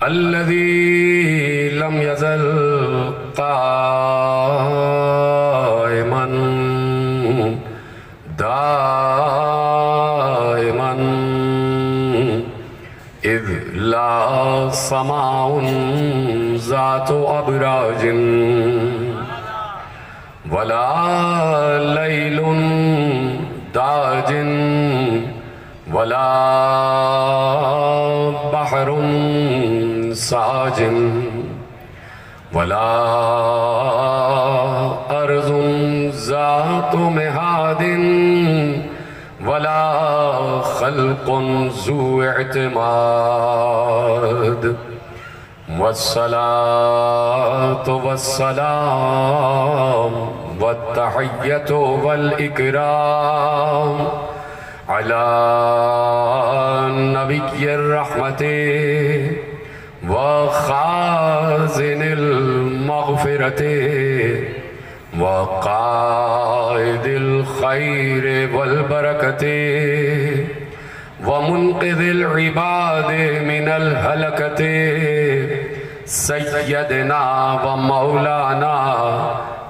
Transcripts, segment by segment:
الذي لم يزل قائما دائما إذ لا سماء ذات أبراج ولا ليل داج ولا بحر ساج ولا أرض ذات مهاد ولا خلق ذو اعتماد والصلاة والسلام والتحية والإكرام على نبي الرحمة وخازن المغفرة وقائد الخير والبركة ومنقذ العباد من الهلكة سيدنا ومولانا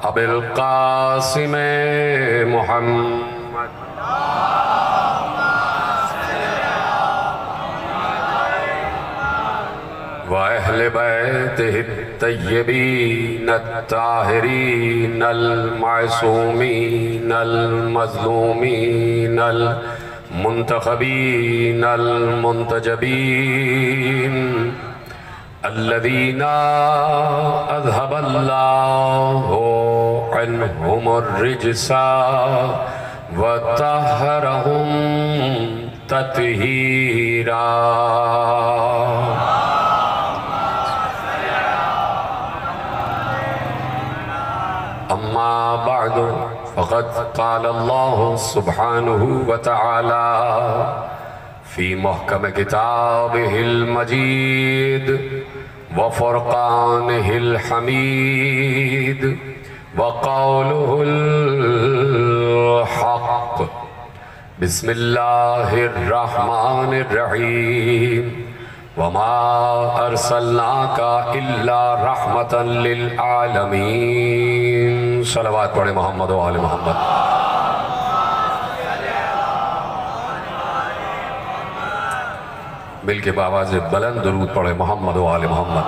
أبي القاسم محمد وأهل بيته الطيبين الطاهرين المعصومين المظلومين المنتخبين المنتجبين الذين أذهب الله عنهم الرجس وطهرهم تطهيرا. أما بعد فقد قال الله سبحانه وتعالى في محكم كتابه المجيد وفرقانه الحميد وقوله الحق بسم الله الرحمن الرحيم وما أرسلناك إلا رحمة للعالمين. صلوات پڑھیں محمد و آل محمد. مل کے بآواز بلند درود پڑھیں محمد و آل محمد.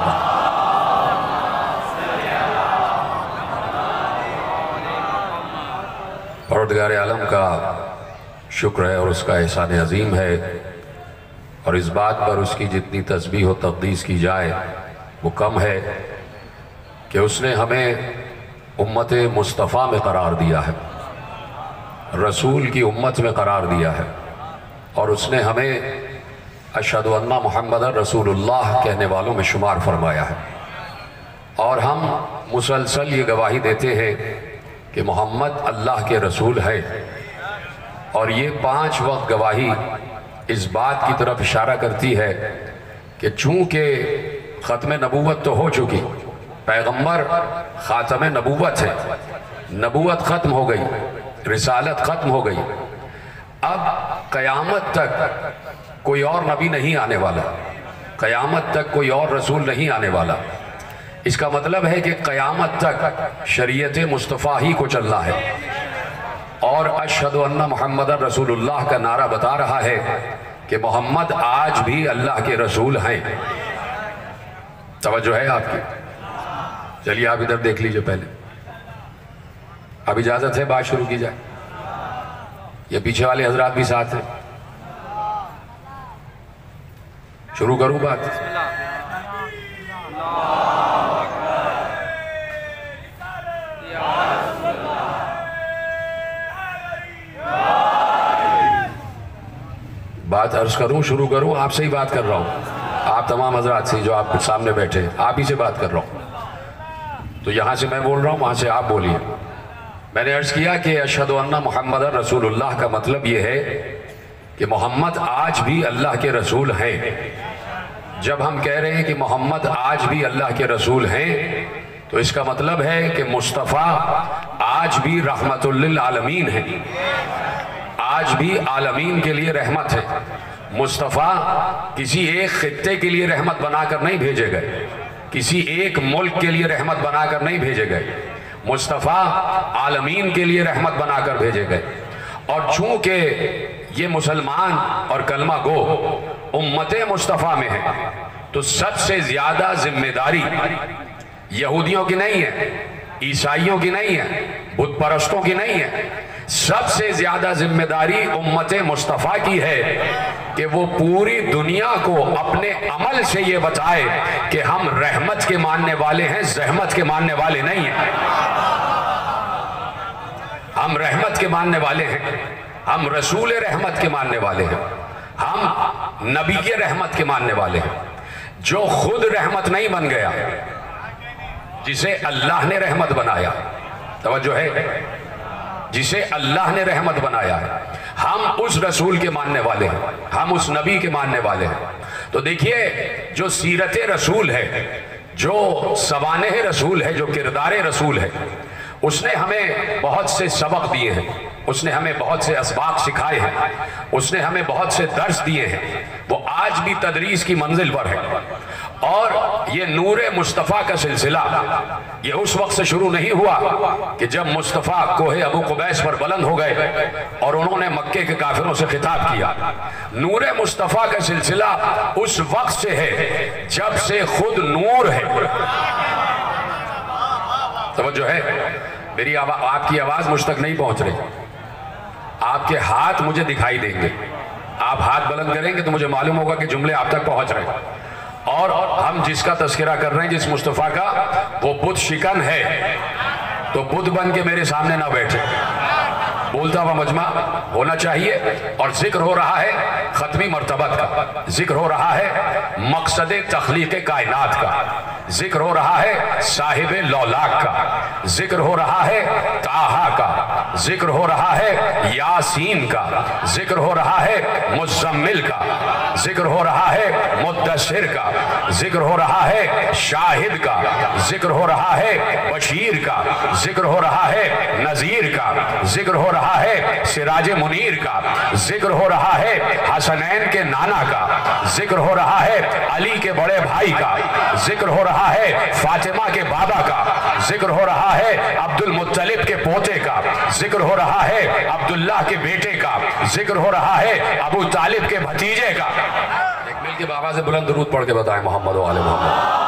پروردگار عالم کا شکر ہے اور اس کا احسان عظیم ہے، اور اس بات پر اس کی جتنی تسبیح و تقدیس کی جائے وہ کم ہے کہ اس نے ہمیں امت مصطفیٰ میں قرار دیا ہے، رسول کی امت میں قرار دیا ہے، اور اس نے ہمیں اشہد ان محمد رسول اللہ کہنے والوں میں شمار فرمایا ہے، اور ہم مسلسل یہ گواہی دیتے ہیں کہ محمد اللہ کے رسول ہے. اور یہ 5 وقت گواہی اس بات کی طرف اشارہ کرتی ہے کہ چونکہ ختم نبوت تو ہو چکی، پیغمبر خاتم نبوت ہے، نبوت ختم ہو گئی، رسالت ختم ہو گئی، اب قیامت تک کوئی اور نبی نہیں آنے والا، قیامت تک کوئی اور رسول نہیں آنے والا. اس کا مطلب ہے کہ قیامت تک شریعت مصطفیٰ ہی کو چلنا ہے، اور اشہد ان محمد رسول اللہ کا نعرہ بتا رہا ہے کہ محمد آج بھی اللہ کے رسول ہیں. توجہ ہے آپ کی؟ چلیے آپ ادھر دیکھ لیجئے پہلے. اب اجازت ہے بات شروع کی جائے؟ یہ پیچھے والے حضرات بھی ساتھ ہیں؟ شروع کروں بات؟ بات عرض کروں، شروع کروں؟ آپ سے ہی بات کر رہا ہوں، آپ تمام حضرات سے جو آپ سامنے بیٹھے، آپ ہی سے بات کر رہا ہوں. تو یہاں سے میں بول رہا ہوں، وہاں سے آپ بولیے. میں نے عرض کیا کہ اشہد ان محمد رسول اللہ کا مطلب یہ ہے کہ محمد آج بھی اللہ کے رسول ہیں. جب ہم کہہ رہے ہیں کہ محمد آج بھی اللہ کے رسول ہیں تو اس کا مطلب ہے کہ مصطفیٰ آج بھی رحمت للعالمین ہیں، آج بھی عالمین کے لیے رحمت ہے. مصطفیٰ کسی ایک خطے کے لیے رحمت بنا کر نہیں بھیجے گئے، کسی ایک ملک کے لیے رحمت بنا کر نہیں بھیجے گئے، مصطفیٰ عالمین کے لیے رحمت بنا کر بھیجے گئے۔ اور چونکہ یہ مسلمان اور کلمہ گو امت مصطفیٰ میں ہیں تو سب سے زیادہ ذمہ داری یہودیوں کی نہیں ہے، عیسائیوں کی نہیں ہے، بت پرستوں کی نہیں ہے، سب سے زیادہ ذمہ داری امت مصطفیٰ کی ہے کہ وہ پوری دنیا کو اپنے عمل سے یہ بتائے کہ ہم رحمت کے ماننے والے ہیں، زحمت کے ماننے والے نہیں ہیں۔ ہم رحمت کے ماننے والے ہیں، ہم رسول رحمت کے ماننے والے ہیں، ہم نبی رحمت کے ماننے والے ہیں۔ جو خود رحمت نہیں بن گیا، جسے اللہ نے رحمت بنایا، توجہ ہے، جسے اللہ نے رحمت بنایا ہے، ہم اس رسول کے ماننے والے ہیں، ہم اس نبی کے ماننے والے ہیں۔ تو دیکھیے جو سیرت رسول ہے، جو سوانح رسول ہے، جو کردار رسول ہے، اس نے ہمیں بہت سے سبق دیے ہیں، اس نے ہمیں بہت سے اسباق سکھائے ہیں، اس نے ہمیں بہت سے درس دیے ہیں، وہ آج بھی تدریس کی منزل پر ہے۔ اور یہ نور مصطفیٰ کا سلسلہ یہ اس وقت سے شروع نہیں ہوا کہ جب مصطفیٰ کوہ ابو قبیس پر بلند ہو گئے اور انہوں نے مکے کے کافروں سے خطاب کیا۔ نور مصطفیٰ کا سلسلہ اس وقت سے ہے جب سے خود نور ہے۔ توجہ ہے، میری آپ کی آواز مجھ تک نہیں پہنچ رہی، آپ کے ہاتھ مجھے دکھائی دیں گے، آپ ہاتھ بلند کریں گے تو مجھے معلوم ہوگا کہ جملے آپ تک پہنچ رہے ہیں۔ اور ہم جس کا تذکرہ کر رہے ہیں، جس مصطفیٰ کا، وہ بت شکن ہے، تو بت بن کے میرے سامنے نہ بیٹھے، بولتا ہوا مجمع ہونا چاہیے۔ اور ذکر ہو رہا ہے ختمی مرتبت کا، ذکر ہو رہا ہے مقصد تخلیق کائنات کا، ذکر ہو رہا ہے صاحب لولاک کا، ذکر ہو رہا ہے طٰہٰ کا، ذکر ہو رہا ہے یاسین کا، ذکر ہو رہا ہے مزمل کا، ذکر ہو رہا ہے مدثر کا، ذکر ہو رہا ہے شاہد کا، ذکر ہو رہا ہے بشیر کا، ذکر ہو رہا ہے نذیر کا، ذکر ہو رہا ہے سراج منیر کا، ذکر ہو رہا ہے حسنین کے نانا کا، ذکر ہو رہا ہے علی کے بڑے بھائی کا، ذکر ہو رہا ہے فاطمہ کے بابا کا، ذکر ہو رہا ہے عبد المطلب کے پوتے کا، ذکر ہو رہا ہے عبداللہ کے بیٹے کا، ذکر ہو رہا ہے ابو طالب کے بھتیجے کا۔ ایک مل کے بابا سے بلند درود پڑھ کے بتائیں محمد و آل محمد۔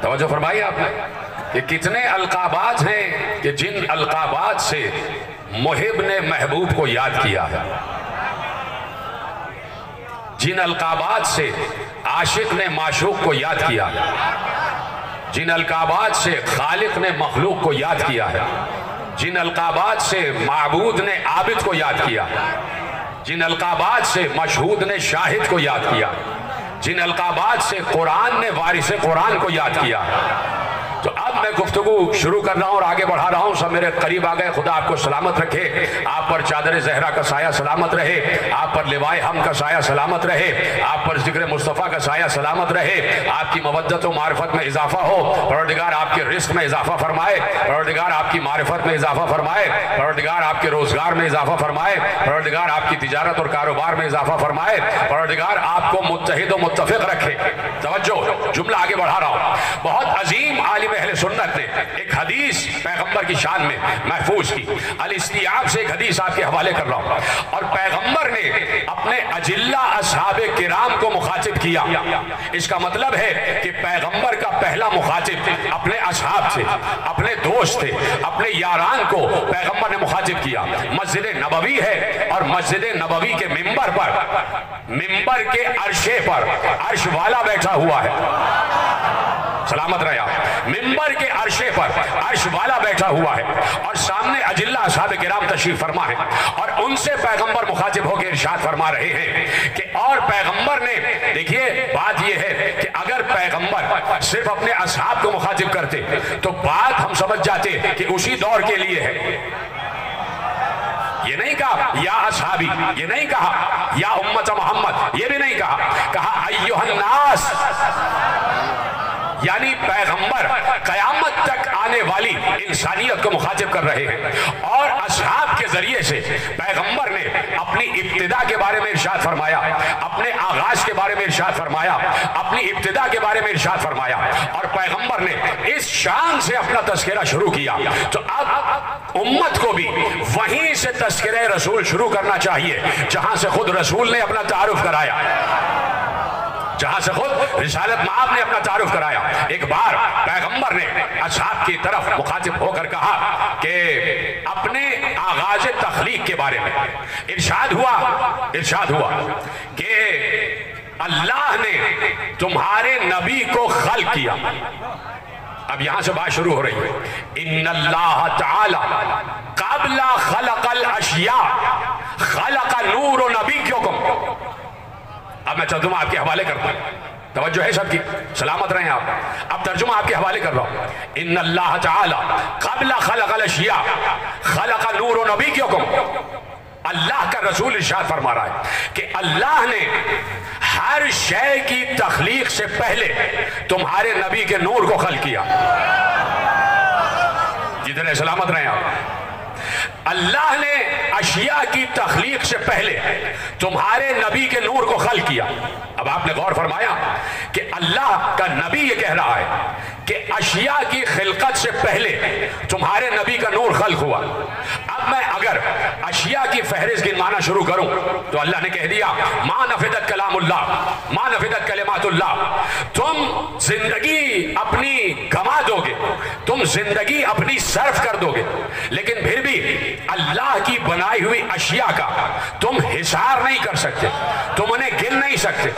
توجہ فرمائی آپ نے کہ کتنے القابات ہیں کہ جن القابات سے محب نے محبوب کو یاد کیا ہے، جن القابات سے عاشق نے معشوق کو یاد کیا ہے، جن القابات سے خالق نے مخلوق کو یاد کیا ہے، جن القابات سے معبود نے عابد کو یاد کیا، جن القابات سے مشہود نے شاہد کو یاد کیا، جن القابات سے قرآن نے وارث قرآن کو یاد کیا۔ تو اب میں گفتگو شروع کر رہا ہوں اور آگے بڑھا رہا ہوں، سب میرے قریب آ گئے۔ خدا آپ کو سلامت رکھے، آپ پر چادر زہرا کا سایہ سلامت رہے، آپ پر لوائے ہم کا سایہ سلامت رہے، آپ پر ذکر مصطفیٰ کا سایہ سلامت رہے، آپ کی مودت و معرفت میں اضافہ ہو، پروردگار آپ کے رزق میں اضافہ فرمائے، پروردگار آپ کی معرفت میں اضافہ فرمائے، پروردگار آپ کے روزگار میں اضافہ فرمائے، پروردگار آپ کی تجارت اور کاروبار میں اضافہ فرمائے، پروردگار آپ کو متحد و متفق رکھے۔ توجہ، جملہ آگے بڑھا رہا ہوں۔ بہت عظیم عالم اہل سنت نے ایک حدیث پیغمبر کی شان میں محفوظ کی، الاستیعاب سے ایک حدیث آپ کے حوالے کر رہا ہوں۔ اور پیغمبر نے اپنے اجلہ اصحاب کرام کو مخاطب کیا۔ اس کا مطلب ہے کہ پیغمبر کا پہلا مخاطب اپنے اصحاب تھے، اپنے دوست تھے، اپنے یاران کو پیغمبر نے مخاطب کیا۔ مسجد نبوی ہے اور مسجد نبوی کے ممبر پر، ممبر کے عرشے پر عرش والا بیٹھا ہوا ہے، سلامت رہے آپ، ممبر کے عرشے پر عرش والا بیٹھا ہوا ہے، اور سامنے اجلہ اصحاب کرام تشریف فرما ہے، اور ان سے پیغمبر مخاطب ہو کے ارشاد فرما رہے ہیں کہ اور پیغمبر نے، دیکھیے بات یہ ہے کہ اگر پیغمبر صرف اپنے اصحاب کو مخاطب کرتے تو بات ہم سمجھ جاتے کہ اسی دور کے لیے ہے۔ یہ نہیں کہا یا اصحابی، یہ نہیں کہا یا امت محمد، یہ بھی نہیں کہا، کہا ایھا الناس، یعنی پیغمبر قیامت تک آنے والی انسانیت کو مخاطب کر رہے ہیں، اور اصحاب کے ذریعے سے پیغمبر نے اپنی ابتدا کے بارے میں ارشاد فرمایا، اپنے آغاز کے بارے میں ارشاد فرمایا، اپنی ابتدا کے بارے میں ارشاد فرمایا، اور پیغمبر نے اس شان سے اپنا تذکرہ شروع کیا۔ تو اب امت کو بھی وہیں سے تذکرہ رسول شروع کرنا چاہیے جہاں سے خود رسول نے اپنا تعارف کرایا، جہاں سے خود رسالت مآب نے اپنا تعارف کرایا۔ ایک بار پیغمبر نے اصحاب کی طرف مخاطب ہو کر کہا کہ اپنے آغاز تخلیق کے بارے میں ارشاد ہوا کہ اللہ نے تمہارے نبی کو خلق کیا۔ اب یہاں سے بات شروع ہو رہی ہے، ان اللہ تعالی قبل خلق الاشیاء خلق نور نبیکم۔ اب میں ترجمہ آپ کے حوالے کرتا ہوں، توجہ ہے سب کی، سلامت رہیں آپ۔ اب ترجمہ آپ کے حوالے کر رہا ہوں، ان اللہ تعالی قبل خلق الاشیاء خلق نور نبیکم۔ اللہ کا رسول ارشاد فرما رہا ہے کہ اللہ نے ہر شے کی تخلیق سے پہلے تمہارے نبی کے نور کو خلق کیا۔ جتنے سلامت رہیں آپ۔ اللہ نے اشیاء کی تخلیق سے پہلے تمہارے نبی کے نور کو خلق کیا۔ اب آپ نے غور فرمایا کہ اللہ کا نبی یہ کہہ رہا ہے کہ اشیاء کی خلقت سے پہلے تمہارے نبی کا نور خلق ہوا۔ اب میں اگر اشیاء کی فہرست گنوانا شروع کروں تو اللہ نے کہہ دیا ما نفدت کلام اللہ، ما نفدت کلمات اللہ۔ تم زندگی اپنی گما دو گے، تم زندگی اپنی صرف کر دو گے، لیکن پھر بھی اللہ کی بنائی ہوئی اشیاء کا تم حصار نہیں کر سکتے، تم انہیں گن نہیں سکتے۔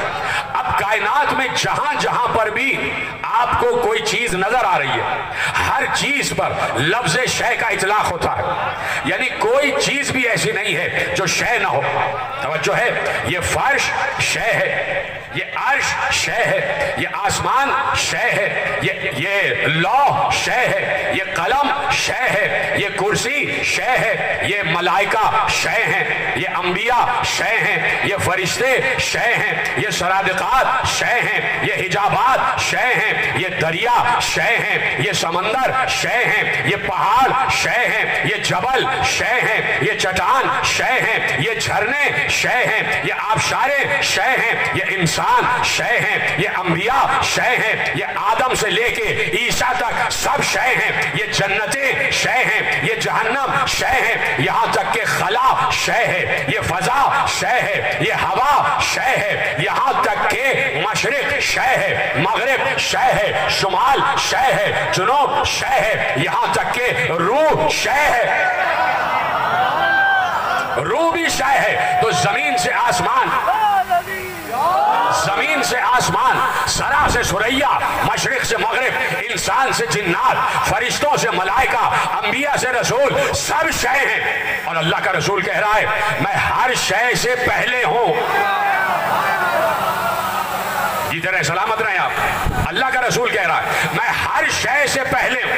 اب کائنات میں جہاں جہاں پر بھی آپ کو کوئی چیز نظر آ رہی ہے، ہر چیز پر لفظ شے کا اطلاق ہوتا ہے، یعنی کوئی چیز بھی ایسی نہیں ہے جو شے نہ ہو۔ توجہ ہے، یہ فرش شے ہے، یہ عرش شے ہے، یہ آسمان شے ہے، یہ لوح شے ہے، یہ قلم شے ہے، یہ کرسی شے ہے، یہ ملائکہ شے ہیں، یہ انبیاء شے ہیں، یہ فرشتے شے ہیں، یہ سرادقات شے ہیں، یہ حجابات شے ہیں، یہ دریا شے ہیں، یہ سمندر شے ہیں، یہ پہاڑ شے ہیں، یہ جبل شے ہیں، یہ چٹان شے ہیں، یہ جھرنے شے ہیں، یہ آبشاریں شے ہیں، یہ انسان شے ہیں، یہ انبیاء شے ہیں، یہ آدم سے لے کے عیسیٰ تک سب شے ہیں، یہ جنتیں شے ہیں، یہ جہنم شے ہیں، یہاں تک کہ خلا شے ہے، یہ فضا شے ہے، یہ ہوا شے ہے، یہاں تک کہ مشرق شے ہے، مغرب شے ہے، شمال شے ہے، جنوب شے ہے، یہاں تک کہ روح شے ہے، روح بھی شے ہے۔ تو زمین سے آسمان، زمین سے آسمان، سرا سے سریا، مشرق سے مغرب، انسان سے جنات، فرشتوں سے ملائکہ، انبیاء سے رسول، سب شے ہیں۔ اور اللہ کا رسول کہہ رہا ہے میں ہر شے سے پہلے ہوں۔ جتنے سلامت رہیں آپ، اللہ کا رسول کہہ رہا ہے میں ہر شے سے پہلے ہوں۔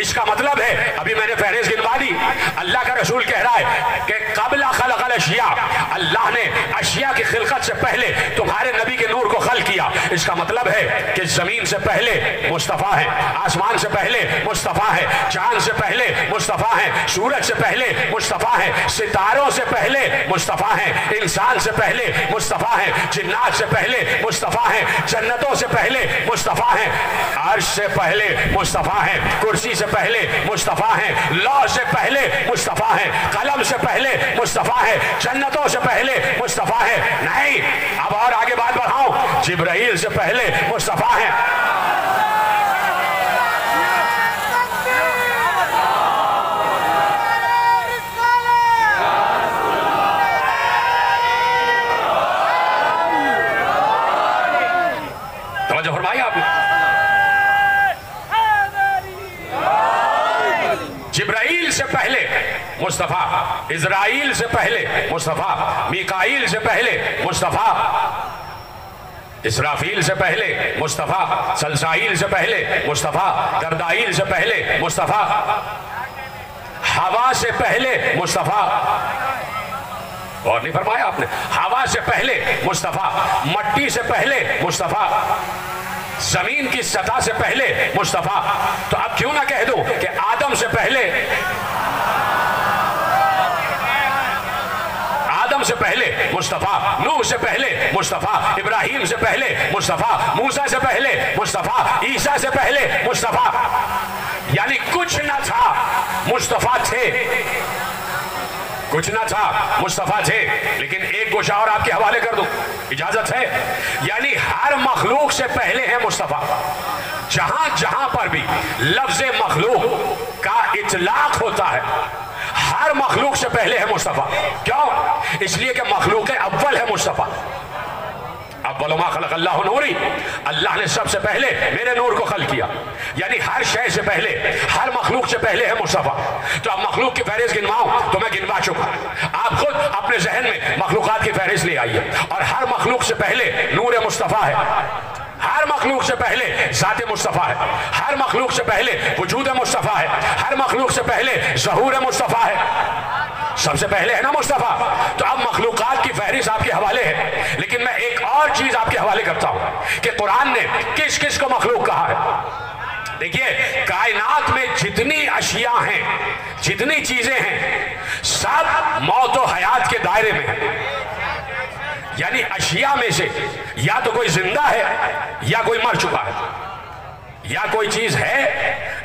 اس کا مطلب ہے، ابھی میں نے فہرست گنوا دی، اللہ کا رسول کہہ رہا ہے کہ قبل خلق الاشیاء، اللہ نے اشیاء کی خلقت سے پہلے تمہارے نبی کے نور کو خلق کیا۔ اس کا مطلب ہے کہ زمین سے پہلے مصطفیٰ ہے، آسمان سے پہلے مصطفیٰ ہے، چاند سے پہلے مصطفیٰ ہے، سورج سے پہلے مصطفیٰ ہے، ستاروں سے پہلے مصطفیٰ ہے، انسان سے پہلے مصطفیٰ ہے، جنات سے پہلے مصطفیٰ ہے، جنتوں سے پہلے مصطفیٰ ہیں، عرش سے پہلے مصطفیٰ ہیں، کرسی سے پہلے مصطفیٰ ہیں، لوح سے پہلے مصطفیٰ ہیں، قلم سے پہلے مصطفیٰ ہیں، جنتوں سے پہلے مصطفیٰ ہیں۔ نہیں، اب اور آگے بات بڑھاؤں، جبرائیل سے پہلے مصطفیٰ ہیں۔ توجہ فرمائی آپ نے، جبرائیل سے پہلے مصطفیٰ، اسرائیل سے پہلے مصطفیٰ، میکائیل سے پہلے مصطفیٰ، اسرافیل سے پہلے مصطفیٰ، سلسائیل سے پہلے مصطفیٰ، دردائیل سے پہلے مصطفیٰ، ہوا سے پہلے مصطفیٰ۔ اور نہیں فرمایا آپ نے، ہوا سے پہلے مصطفیٰ، مٹی سے پہلے مصطفیٰ، زمین کی سطح سے پہلے مصطفیٰ، تو اب کیوں نہ کہہ دوں کہ آدم سے پہلے، آدم سے پہلے مصطفیٰ، نوح سے پہلے مصطفیٰ، ابراہیم سے پہلے مصطفیٰ، موسیٰ سے پہلے مصطفیٰ، عیسیٰ سے پہلے مصطفیٰ، یعنی کچھ نہ تھا مصطفیٰ تھے، کچھ نہ تھا مصطفیٰ تھے۔ لیکن ایک گوشہ اور آپ کے حوالے کر دوں، اجازت ہے؟ یعنی ہر مخلوق سے پہلے ہے مصطفیٰ۔ جہاں جہاں پر بھی لفظ مخلوق کا اطلاق ہوتا ہے، ہر مخلوق سے پہلے ہے مصطفیٰ۔ کیوں؟ اس لیے کہ مخلوق اول ہے مصطفیٰ۔ اول ما خلق اللہ نوری، اللہ نے سب سے پہلے میرے نور کو خلق کیا، یعنی ہر شے سے پہلے، ہر مخلوق سے پہلے ہے مصطفیٰ۔ تو اب مخلوق کی فہرست گنواؤں تو میں گنوا چکا، آپ خود اپنے ذہن میں مخلوقات کی فہرست لے آئیے، اور ہر مخلوق سے پہلے نور مصطفیٰ ہے، ہر مخلوق سے پہلے ذات مصطفیٰ ہے، ہر مخلوق سے پہلے وجود مصطفیٰ ہے، ہر مخلوق سے پہلے ظہور مصطفیٰ ہے، سب سے پہلے ہے نا مصطفیٰ۔ تو اب مخلوقات کی فہرست آپ کے حوالے ہے، لیکن میں ایک اور چیز آپ کے حوالے کرتا ہوں کہ قرآن نے کس کس کو مخلوق کہا ہے۔ دیکھیے، کائنات میں جتنی اشیاء ہیں، جتنی چیزیں ہیں، سب موت و حیات کے دائرے میں ہیں۔ یعنی اشیاء میں سے یا تو کوئی زندہ ہے یا کوئی مر چکا ہے، یا کوئی چیز ہے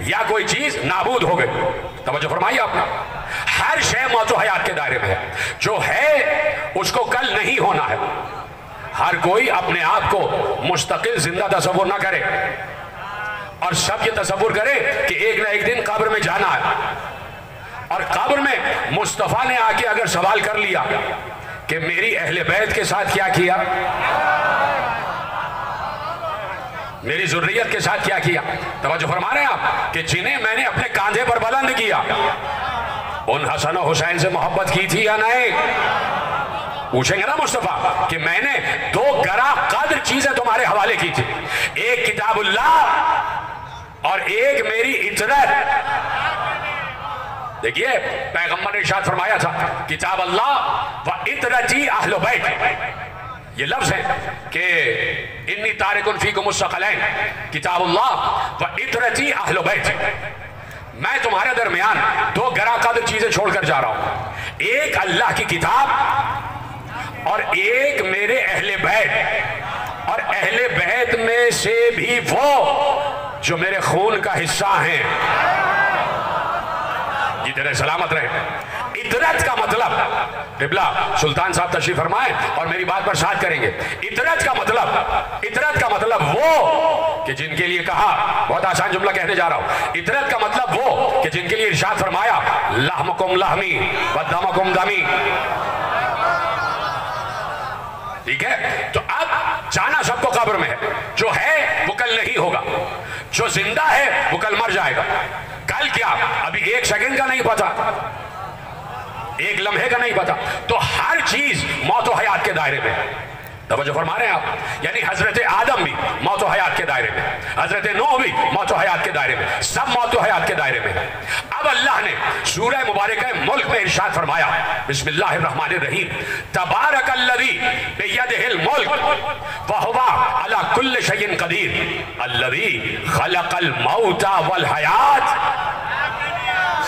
یا کوئی چیز نابود ہو گئی۔ توجہ فرمائیے آپ نے، ہر شے موت و حیات کے دائرے میں ہے۔ جو ہے اس کو کل نہیں ہونا ہے۔ ہر کوئی اپنے آپ کو مستقل زندہ تصور نہ کرے، اور سب یہ تصور کرے کہ ایک نہ ایک دن قبر میں جانا ہے، اور قبر میں مصطفیٰ نے آ کے اگر سوال کر لیا کہ میری اہل بیت کے ساتھ کیا کیا، میری ذریت کے ساتھ کیا کیا، توجہ فرما رہے ہیں آپ کہ جنہیں میں نے اپنے کاندھے پر بلند کیا، ان حسن و حسین سے محبت کی تھی یا نہیں؟ پوچھیں گے نا مصطفیٰ کہ میں نے 2 گراں قدر چیزیں تمہارے حوالے کی تھی، ایک کتاب اللہ اور ایک میری اطرت۔ دیکھیے، پیغمبر نے ارشاد فرمایا تھا کتاب اللہ و اطرتی اہل بیت، یہ لفظ ہے کہ انی تارک فیکم الثقلین، کتاب اللہ و اطرتی اہل بیت، میں تمہارے درمیان 2 گراں قدر چیزیں چھوڑ کر جا رہا ہوں، ایک اللہ کی کتاب اور ایک میرے اہل بیت، اور اہل بیت میں سے بھی وہ جو میرے خون کا حصہ ہیں۔ جی تیرے سلامت رہے۔ اطرت کا مطلب، قبلہ سلطان صاحب تشریف فرمائیں اور میری بات پر ساتھ کریں گے، اطرت کا مطلب وہ کہ جن کے لیے کہا، بہت آسان جملہ کہنے جا رہا ہوں، اطرت کا مطلب وہ کہ جن کے لیے ارشاد فرمایا لحمکم لحمی و دمکم دمی۔ ٹھیک ہے؟ تو اب جانا سب کو قبر میں ہے، جو ہے وہ کل نہیں ہوگا، جو زندہ ہے وہ کل مر جائے گا۔ کل کیا؟ ابھی 1 سیکنڈ کا نہیں پتا، 1 لمحے کا نہیں پتا۔ تو ہر چیز موت و حیات کے دائرے میں، توجہ فرما رہے ہیں آپ؟ یعنی حضرت آدم بھی موت و حیات کے دائرے میں، حضرت نوح بھی موت و حیات کے دائرے میں، سب موت و حیات کے دائرے میں۔ اب اللہ نے سورہ مبارکہ ملک میں ارشاد فرمایا، بسم اللہ الرحمن الرحیم، تبارک الذی بیدہ الملک وہو علی کل شیء قدیر الذی خلق الموت والحیات۔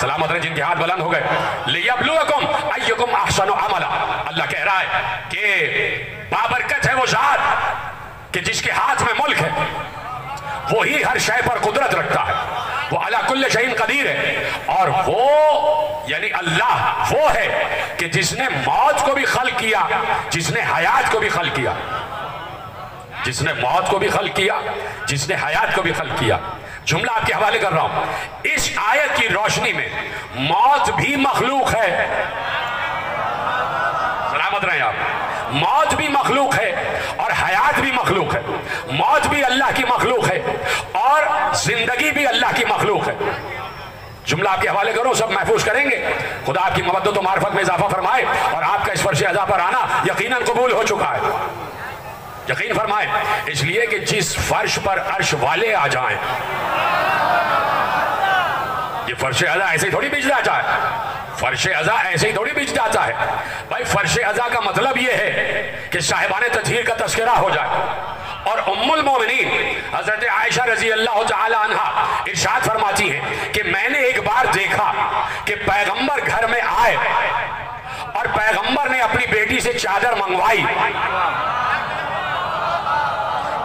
سلامت رہے جن کے ہاتھ بلند ہو گئے، لیبلوکم ایکم احسن عملا۔ اللہ کہہ رہا ہے کہ بابرکت ہے وہ ذات کہ جس کے ہاتھ میں ملک ہے، وہی ہر شے پر قدرت رکھتا ہے، وہ علی کل شیء قدیر ہے، اور وہ یعنی اللہ وہ ہے کہ جس نے موت کو بھی خلق کیا، جس نے حیات کو بھی خلق کیا، جس نے موت کو بھی خلق کیا، جس نے حیات کو بھی خلق کیا۔ جملہ آپ کے حوالے کر رہا ہوں، اس آیت کی روشنی میں موت بھی مخلوق ہے، سلامت رہیں آپ، موت بھی مخلوق ہے اور حیات بھی مخلوق ہے، موت بھی اللہ کی مخلوق ہے اور زندگی بھی اللہ کی مخلوق ہے۔ جملہ آپ کے حوالے کرو، سب محفوظ کریں گے، خدا آپ کی مودت و معرفت میں اضافہ فرمائے، اور آپ کا اس فرش عزا پر آنا یقیناً قبول ہو چکا ہے، یقین فرمائے، اس لیے کہ جس فرش پر عرش والے آ جائیں، یہ فرش عزا ایسے ہی تھوڑی بچ جاتا ہے، فرش عزا ایسے ہی تھوڑی بچ جاتا ہے بھائی۔ فرش عزا کا مطلب یہ ہے کہ صاحبان تطہیر کا تذکرہ ہو جائے، اور ام المومنین حضرت عائشہ رضی اللہ تعالی عنہ ارشاد فرماتی ہیں کہ میں نے ایک بار دیکھا کہ پیغمبر گھر میں آئے اور پیغمبر نے اپنی بیٹی سے چادر منگوائی،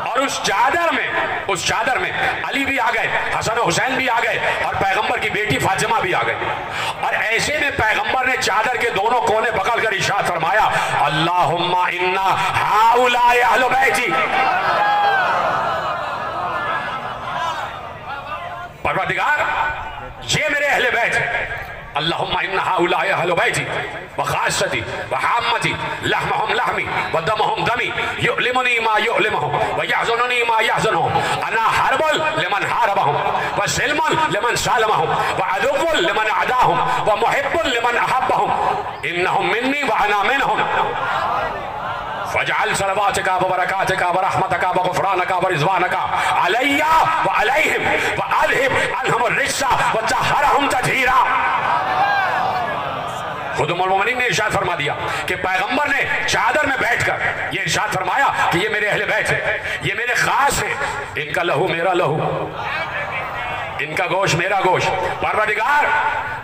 اور اس چادر میں علی بھی آ گئے، حسن و حسین بھی آ گئے، اور پیغمبر کی بیٹی فاطمہ بھی آ گئی، اور ایسے میں پیغمبر نے چادر کے دونوں کونے پکڑ کر ارشاد فرمایا اللہم انا ہؤلاء اہل بیتی، پروردگار یہ میرے اہل بیت ہیں، اللہم ان ہؤلاء اہل بیتی وخاصتی وحامتی لحمہم لحمی ودمہم دمی یؤلمنی ما یؤلمہم ویحزننی ما یحزنہم انا حرب لمن حاربہم وسلم لمن سالمہم وعدو لمن عداہم ومحب لمن احبہم انہم منی وانا منہم فاجعل صلواتك وبركاتك ورحمتك وغفرانك ورضوانك علي وعليهم وأذهب عنهم الرجس وطهرهم تطهيرا۔ خود ام المومنین نے ارشاد فرما دیا کہ پیغمبر نے چادر میں بیٹھ کر یہ ارشاد فرمایا کہ یہ میرے اہل بیت ہیں، یہ میرے خاص ہیں، ان کا لہو میرا لہو، ان کا گوشت میرا گوشت، پروردگار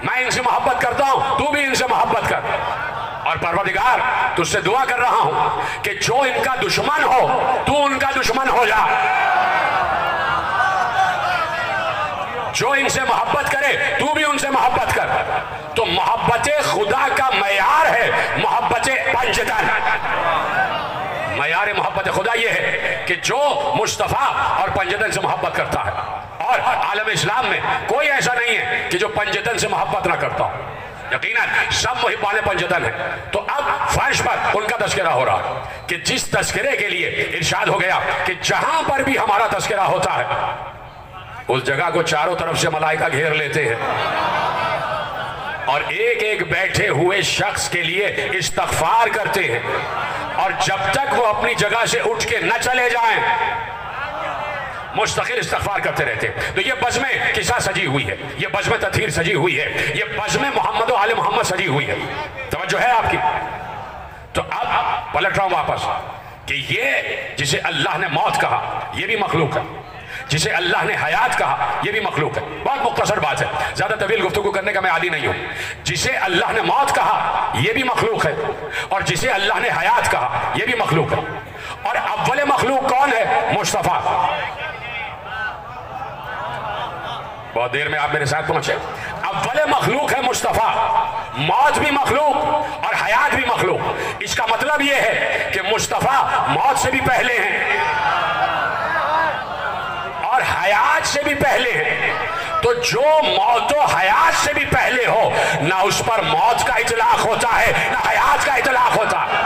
میں ان سے محبت کرتا ہوں، تو بھی ان سے محبت کر، اور پروردگار تجھ سے دعا کر رہا ہوں کہ جو ان کا دشمن ہو تو ان کا دشمن ہو جا، جو ان سے محبت کرے تو بھی ان سے محبت کر۔ تو محبت خدا کا معیار ہے محبت پنجتن، معیار محبت خدا یہ ہے کہ جو مصطفیٰ اور پنجتن سے محبت کرتا ہے، اور عالم اسلام میں کوئی ایسا نہیں ہے کہ جو پنجتن سے محبت نہ کرتا ہو، یقیناً سب محبان پنجتن ہیں۔ تو اب فرش پر ان کا تذکرہ ہو رہا کہ جس تذکرے کے لیے ارشاد ہو گیا کہ جہاں پر بھی ہمارا تذکرہ ہوتا ہے اس جگہ کو چاروں طرف سے ملائکہ گھیر لیتے ہیں، اور ایک ایک بیٹھے ہوئے شخص کے لیے استغفار کرتے ہیں، اور جب تک وہ اپنی جگہ سے اٹھ کے نہ چلے جائیں مستقل استغفار کرتے رہتے ہیں۔ تو یہ بزم قصہ سجی ہوئی ہے، یہ بزم تطہیر سجی ہوئی ہے، یہ بزم محمد و آل محمد سجی ہوئی ہے، توجہ ہے آپ کی۔ تو اب پلٹ رہا ہوں واپس کہ یہ جسے اللہ نے موت کہا یہ بھی مخلوق ہے، جسے اللہ نے حیات کہا یہ بھی مخلوق ہے۔ بہت مختصر بات ہے، زیادہ طویل گفتگو کرنے کا میں عادی نہیں ہوں۔ جسے اللہ نے موت کہا یہ بھی مخلوق ہے، اور جسے اللہ نے حیات کہا یہ بھی مخلوق ہے، اور اول مخلوق کون ہے؟ مصطفیٰ۔ بہت دیر میں آپ میرے ساتھ پہنچے، اول مخلوق ہے مصطفیٰ، موت بھی مخلوق اور حیات بھی مخلوق۔ اس کا مطلب یہ ہے کہ مصطفیٰ موت سے بھی پہلے ہیں اور حیات سے بھی پہلے ہیں، تو جو موت و حیات سے بھی پہلے ہو نہ اس پر موت کا اطلاق ہوتا ہے نہ حیات کا اطلاق ہوتا ہے۔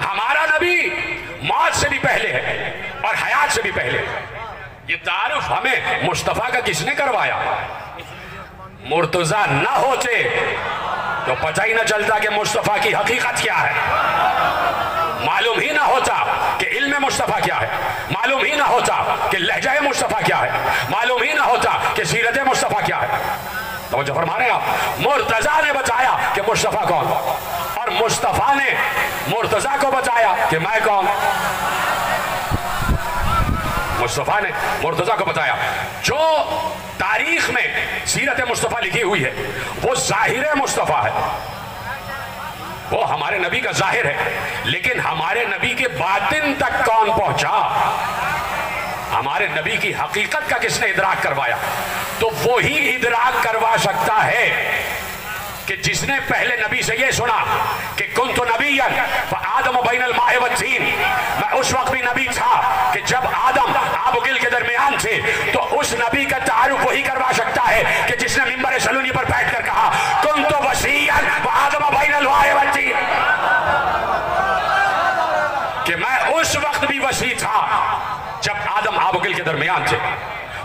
ہمارا نبی موت سے بھی پہلے ہے اور حیات سے بھی پہلے ہے۔ یہ تعارف ہمیں مصطفیٰ کا کس نے کروایا؟ مرتضیٰ نہ ہوتے تو پتہ ہی نہ چلتا کہ مصطفیٰ کی حقیقت کیا ہے، معلوم ہی نہ ہوتا کہ علم مصطفیٰ کیا ہے، معلوم ہی نہ ہوتا کہ لہجہ مصطفیٰ کیا ہے، معلوم ہی نہ ہوتا کہ سیرت مصطفیٰ کیا ہے۔ توجہ فرما رہے ہیں آپ؟ مرتضیٰ نے بتایا کہ مصطفیٰ کون، اور مصطفیٰ نے مرتضیٰ کو بتایا کہ میں کون۔ مصطفیٰ نے مرتضیٰ کو بتایا۔ جو تاریخ میں سیرت مصطفیٰ لکھی ہوئی ہے وہ ظاہر مصطفیٰ ہے، وہ ہمارے نبی کا ظاہر ہے، لیکن ہمارے نبی کے باطن تک کون پہنچا، ہمارے نبی کی حقیقت کا کس نے ادراک کروایا؟ تو وہی ادراک کروا سکتا ہے کہ جس نے پہلے نبی سے یہ سنا کہ کنت نبیا فآدم بین الماء والطین، میں اس وقت بھی نبی تھا کہ جب آدم آب و گل کے درمیان تھے، تو اس نبی کا تعارف وہی کروا سکتا ہے کہ جس نے ممبر سلونی پر بیٹھ کر کہا کنت وسیعا فآدم بین الماء والطین، کہ میں اس وقت بھی وسیع تھا جب آدم آب و گل کے درمیان تھے۔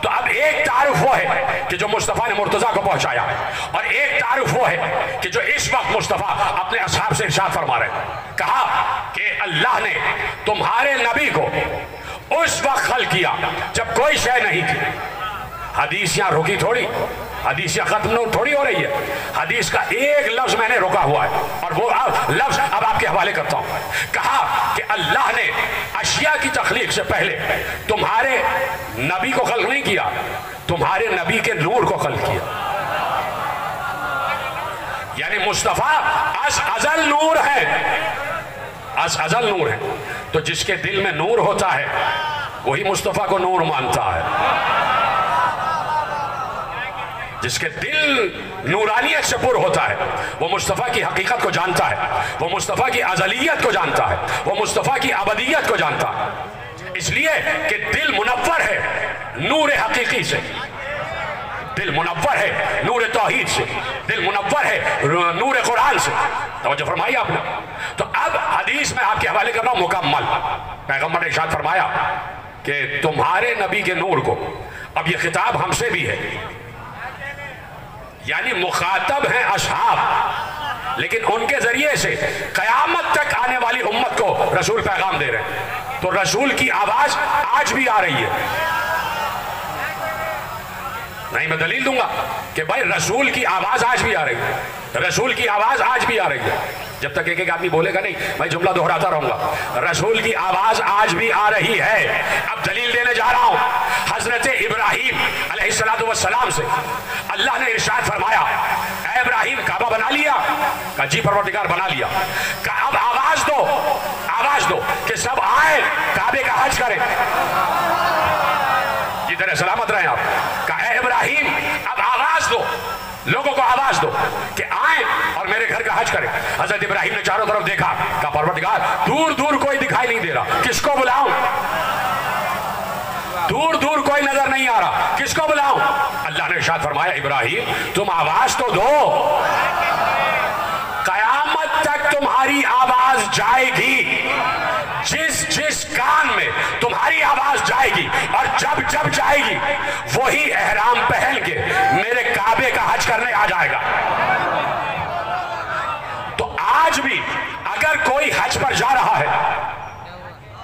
تو اب ایک تعارف وہ ہے کہ جو مصطفیٰ نے مرتضیٰ کو پہنچایا، اور ایک تعارف وہ ہے کہ جو اس وقت مصطفیٰ اپنے اصحاب سے ارشاد فرما رہے ہیں۔ کہا کہ اللہ نے تمہارے نبی کو اس وقت خلق کیا جب کوئی شے نہیں تھی۔ حدیث یہاں رکی تھوڑی، حدیث یا ختم تھوڑی ہو رہی ہے، حدیث کا ایک لفظ میں نے روکا ہوا ہے، اور وہ لفظ اب آپ کے حوالے کرتا ہوں۔ کہا کہ اللہ نے اشیاء کی تخلیق سے پہلے تمہارے نبی کو خلق نہیں کیا، تمہارے نبی کے نور کو خلق کیا۔ یعنی مصطفیٰ از ازل نور ہے، از ازل نور ہے، تو جس کے دل میں نور ہوتا ہے وہی مصطفیٰ کو نور مانتا ہے۔ جس کے دل نورانیت سے پر ہوتا ہے وہ مصطفیٰ کی حقیقت کو جانتا ہے، وہ مصطفیٰ کی ازلیت کو جانتا ہے، وہ مصطفیٰ کی ابدیت کو جانتا ہے، اس لیے کہ دل منور ہے نور حقیقی سے، دل منور ہے نور توحید سے، دل منور ہے نور قرآن سے۔ توجہ فرمائی آپ نے؟ تو اب حدیث میں آپ کے حوالے کر رہا ہوں مکمل۔ پیغمبر نے ارشاد فرمایا کہ تمہارے نبی کے نور کو، اب یہ خطاب ہم سے بھی ہے، یعنی مخاطب ہیں اصحاب، لیکن ان کے ذریعے سے قیامت تک آنے والی امت کو رسول پیغام دے رہے ہیں، تو رسول کی آواز آج بھی آ رہی ہے۔ نہیں، میں دلیل دوں گا کہ بھائی رسول کی آواز آج بھی آ رہی ہے، رسول کی آواز آج بھی آ رہی ہے۔ جب تک ایک ایک آدمی بولے گا نہیں میں جملہ دہراتا رہوں گا، رسول کی آواز آج بھی آ رہی ہے۔ اب دلیل دینے جا رہا ہوں حضرت ابراہیم علیہ السلام سے۔ اللہ نے ارشاد فرمایا اے ابراہیم کعبہ بنا لیا؟ کہا جی پروردگار بنا لیا۔ کہا اب آواز دو، آواز دو کہ سب آئے کعبے کا حج کریں۔ جی سلامت رہیں آپ۔ کہا اے ابراہیم اب آواز دو، لوگوں کو آواز دو کہ آئیں اور میرے گھر کا حج کریں۔ حضرت ابراہیم نے چاروں طرف دیکھا، کہا پروردگار دور دور کوئی دکھائی نہیں دے رہا، کس کو بلاؤں؟ دور دور کوئی نظر نہیں آ رہا، کس کو بلاؤں؟ اللہ نے ارشاد فرمایا ابراہیم تم آواز تو دو، قیامت تک تمہاری آواز جائے گی، جس جس کان میں تمہاری آواز جائے گی اور جب جب جائے گی وہی احرام پہن کے میرے کعبے کا حج کرنے آ جائے گا۔ تو آج بھی اگر کوئی حج پر جا رہا ہے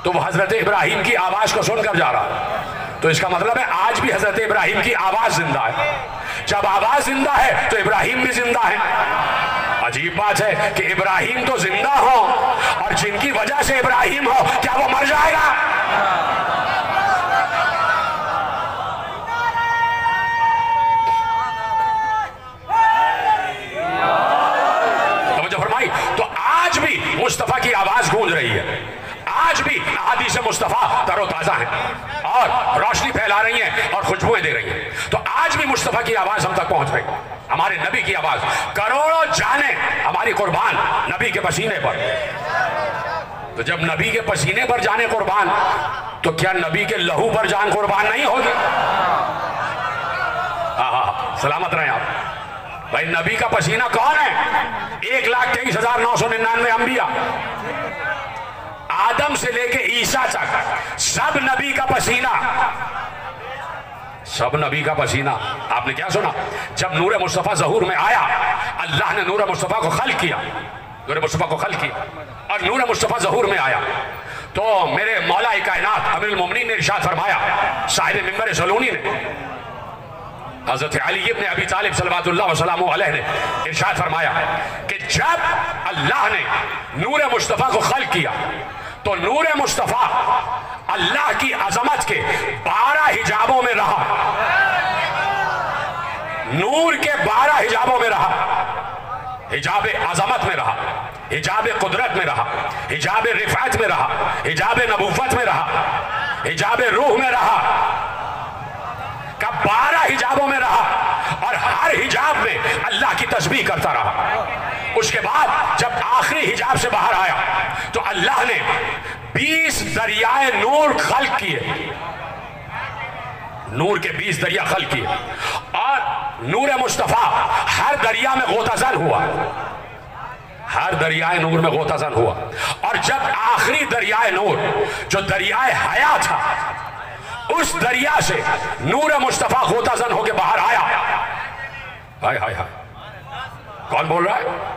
تو وہ حضرت ابراہیم کی آواز کو سن کر جا رہا، تو اس کا مطلب ہے آج بھی حضرت ابراہیم کی آواز زندہ ہے۔ جب آواز زندہ ہے تو ابراہیم بھی زندہ ہے۔ عجیب بات ہے کہ ابراہیم تو زندہ ہو اور جن کی وجہ سے ابراہیم ہو، کیا وہ مر جائے گا؟ توجہ فرمائی؟ تو آج بھی مصطفیٰ کی آواز گونج رہی ہے، آج بھی احادیث مصطفیٰ تر و تازہ ہیں اور روشنی پھیلا رہی ہیں اور خوشبوئیں دے رہی ہیں۔ تو آج بھی مصطفیٰ کی آواز ہم تک پہنچ رہی ہے، ہمارے نبی کی آواز۔ کروڑوں جانیں ہماری قربان نبی کے پسینے پر۔ تو جب نبی کے پسینے پر جانے قربان، تو کیا نبی کے لہو پر جان قربان نہیں ہوگی؟ سلامت رہیں آپ۔ بھائی نبی کا پسینہ کون ہے؟ 1,23,999 انبیاء، آدم سے لے کے عیسیٰ تک سب نبی کا پسینہ، سب نبی کا پسینہ۔ آپ نے کیا سنا؟ جب نور مصطفیٰ ظہور میں آیا، اللہ نے نور مصطفیٰ کو خلق کیا، نور مصطفیٰ کو خلق کیا، اور نور مصطفیٰ ظہور میں آیا تو میرے مولا کائنات امیر المومنین نے ارشاد فرمایا، صاحب منبر سلونی نے، حضرت علی ابن ابی طالب صلوات اللہ وسلامہ علیہ نے ارشاد فرمایا کہ جب اللہ نے نور مصطفیٰ کو خلق کیا تو نور مصطفیٰ اللہ کی عظمت کے 12 حجابوں میں رہا، نور کے 12 حجابوں میں رہا، حجاب عظمت میں رہا، حجاب قدرت میں رہا، حجاب رفعت میں رہا، حجاب نبوت میں رہا، حجاب روح میں رہا، کا 12 حجابوں میں رہا، اور ہر حجاب میں اللہ کی تسبیح کرتا رہا۔ اس کے بعد جب آخری حجاب سے باہر آیا تو اللہ نے 20 دریائے نور خلق کیے، نور کے 20 دریا خلق کیے، اور نور مصطفیٰ ہر دریا میں غوطہ زن ہوا، ہر دریائے نور میں غوطہ زن ہوا، اور جب آخری دریائے نور جو دریائے حیات تھا، اس دریا سے نور مصطفیٰ غوطہ زن ہو کے باہر آیا۔ ہائے ہائے ہائے، کون بول رہا ہے؟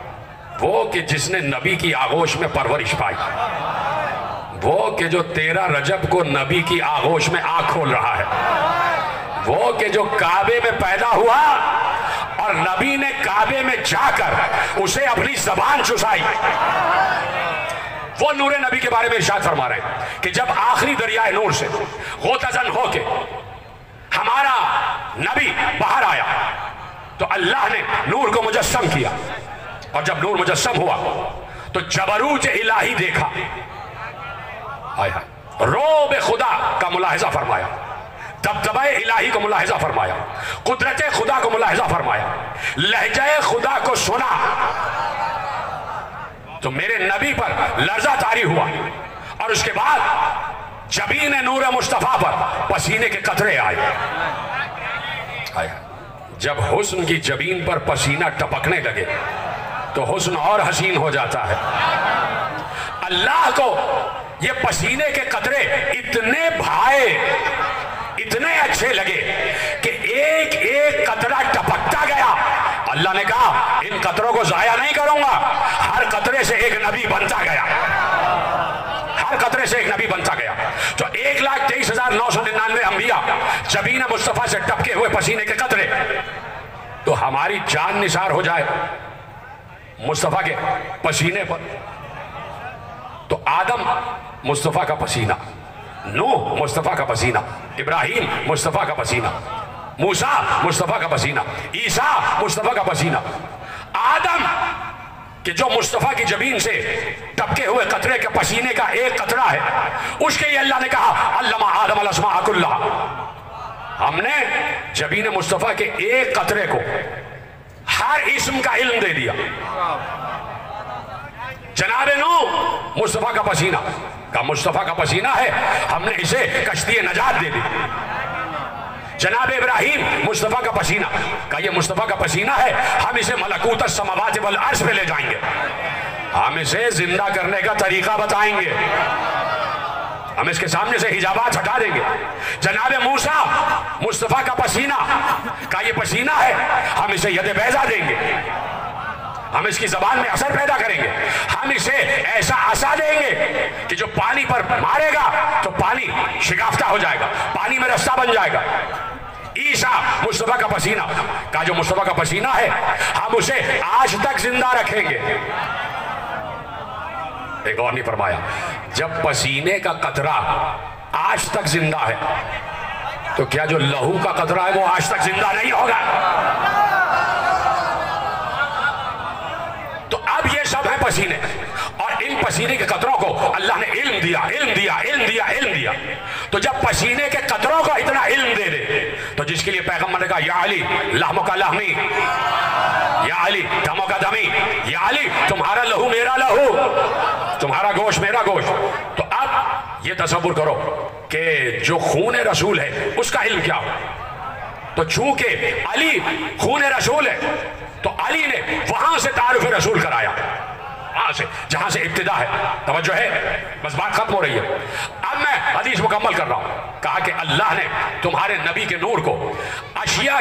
وہ کہ جس نے نبی کی آغوش میں پرورش پائی، وہ کہ جو 13 رجب کو نبی کی آغوش میں آنکھ کھول رہا ہے، وہ کہ جو کعبے میں پیدا ہوا جا کر اسے اپنی زبان چسائی. وہ نور نبی کے بارے میں ارشاد فرما رہے ہیں کہ جب آخری دریائے نور سے غوطہ ہو کے ہمارا نبی باہر آیا تو اللہ نے نور کو مجسم کیا، اور جب نور مجسم ہوا تو جبروت الہی دیکھا، روب خدا کا ملاحظہ فرمایا، دبدبہ الہی کو ملاحظہ فرمایا، قدرت خدا کو ملاحظہ فرمایا، لہجہ خدا کو سنا تو میرے نبی پر لرزہ طاری ہوا، اور اس کے بعد جبین نور مصطفیٰ پر پسینے کے قطرے آئے. جب حسن کی جبین پر پسینہ ٹپکنے لگے تو حسن اور حسین ہو جاتا ہے. اللہ کو یہ پسینے کے قطرے اتنے بھائے، اتنے اچھے لگے کہ ایک ایک قطرہ ٹپکتا گیا. اللہ نے کہا ان قطروں کو ضائع نہیں کروں گا، ہر قطرے سے ایک نبی بنتا گیا، ہر قطرے سے ایک نبی بنتا گیا. تو 1,23,999 انبیاء جبین مصطفیٰ سے ٹپکے ہوئے پسینے کے قطرے، تو ہماری جان نثار ہو جائے مصطفیٰ کے پسینے پر. تو آدم مصطفیٰ کا پسینہ، نوح مصطفیٰ کا پسینہ، ابراہیم مصطفیٰ کا پسینہ، موسیٰ مصطفیٰ کا پسینہ، عیسیٰ مصطفیٰ کا پسینہ. آدم کہ جو مصطفیٰ کی جبین سے ٹپکے ہوئے قطرے کے پسینے کا ایک قطرہ ہے، اس کے لیے اللہ نے کہا علم آدم الاسماء کلھا. ہم نے جبین مصطفیٰ کے ایک قطرے کو ہر اسم کا علم دے دیا. جناب نوح مصطفیٰ کا پسینہ کا مصطفیٰ کا پسینہ ہے، ہم نے اسے کشتی نجات دے دی. جناب ابراہیم مصطفیٰ کا پسینہ کا یہ مصطفیٰ کا پسینہ ہے، ہم اسے ملکوت السماوات والارض پہ لے جائیں گے، ہم اسے زندہ کرنے کا طریقہ بتائیں گے، ہم اس کے سامنے سے حجابات ہٹا دیں گے. جناب موسیٰ مصطفیٰ کا پسینہ کا یہ پسینہ ہے، ہم اسے ید بیضا دیں گے، ہم اس کی زبان میں اثر پیدا کریں گے، ہم اسے ایسا عصا دیں گے کہ جو پانی پر مارے گا تو پانی شگافتہ ہو جائے گا، پانی میں رستہ بن جائے گا. عیسیٰ مصطفیٰ کا پسینہ کا جو مصطفیٰ کا پسینہ ہے، ہم اسے آج تک زندہ رکھیں گے. ایک اور نہیں فرمایا جب پسینے کا قطرہ آج تک زندہ ہے تو کیا جو لہو کا قطرہ ہے وہ آج تک زندہ نہیں ہوگا؟ تو اب یہ سب ہے پسینے، اور ان پسینے کے قطروں کو اللہ نے علم دیا، علم دیا، علم دیا، علم دیا. تو جب پسینے کے قطروں کو اتنا علم دے دے تو جس کے لیے پیغمبر نے کہا یا علی لحمک لحمی، یا علی دمک دمی، یا علی تمہارا لہو میرا لہو، تمہارا گوشت میرا گوشت. تو اب یہ تصور کرو کہ جو خون رسول ہے اس کا علم کیا ہو. تو چونکہ علی خون رسول ہے تو علی نے وہاں سے تعارف رسول کرایا، وہاں سے جہاں سے ابتدا ہے. توجہ ہے، بس بات ختم ہو رہی ہے. اب میں حدیث مکمل کر رہا ہوں. کہا کہ اللہ نے تمہارے نبی کے نور کو اشیاء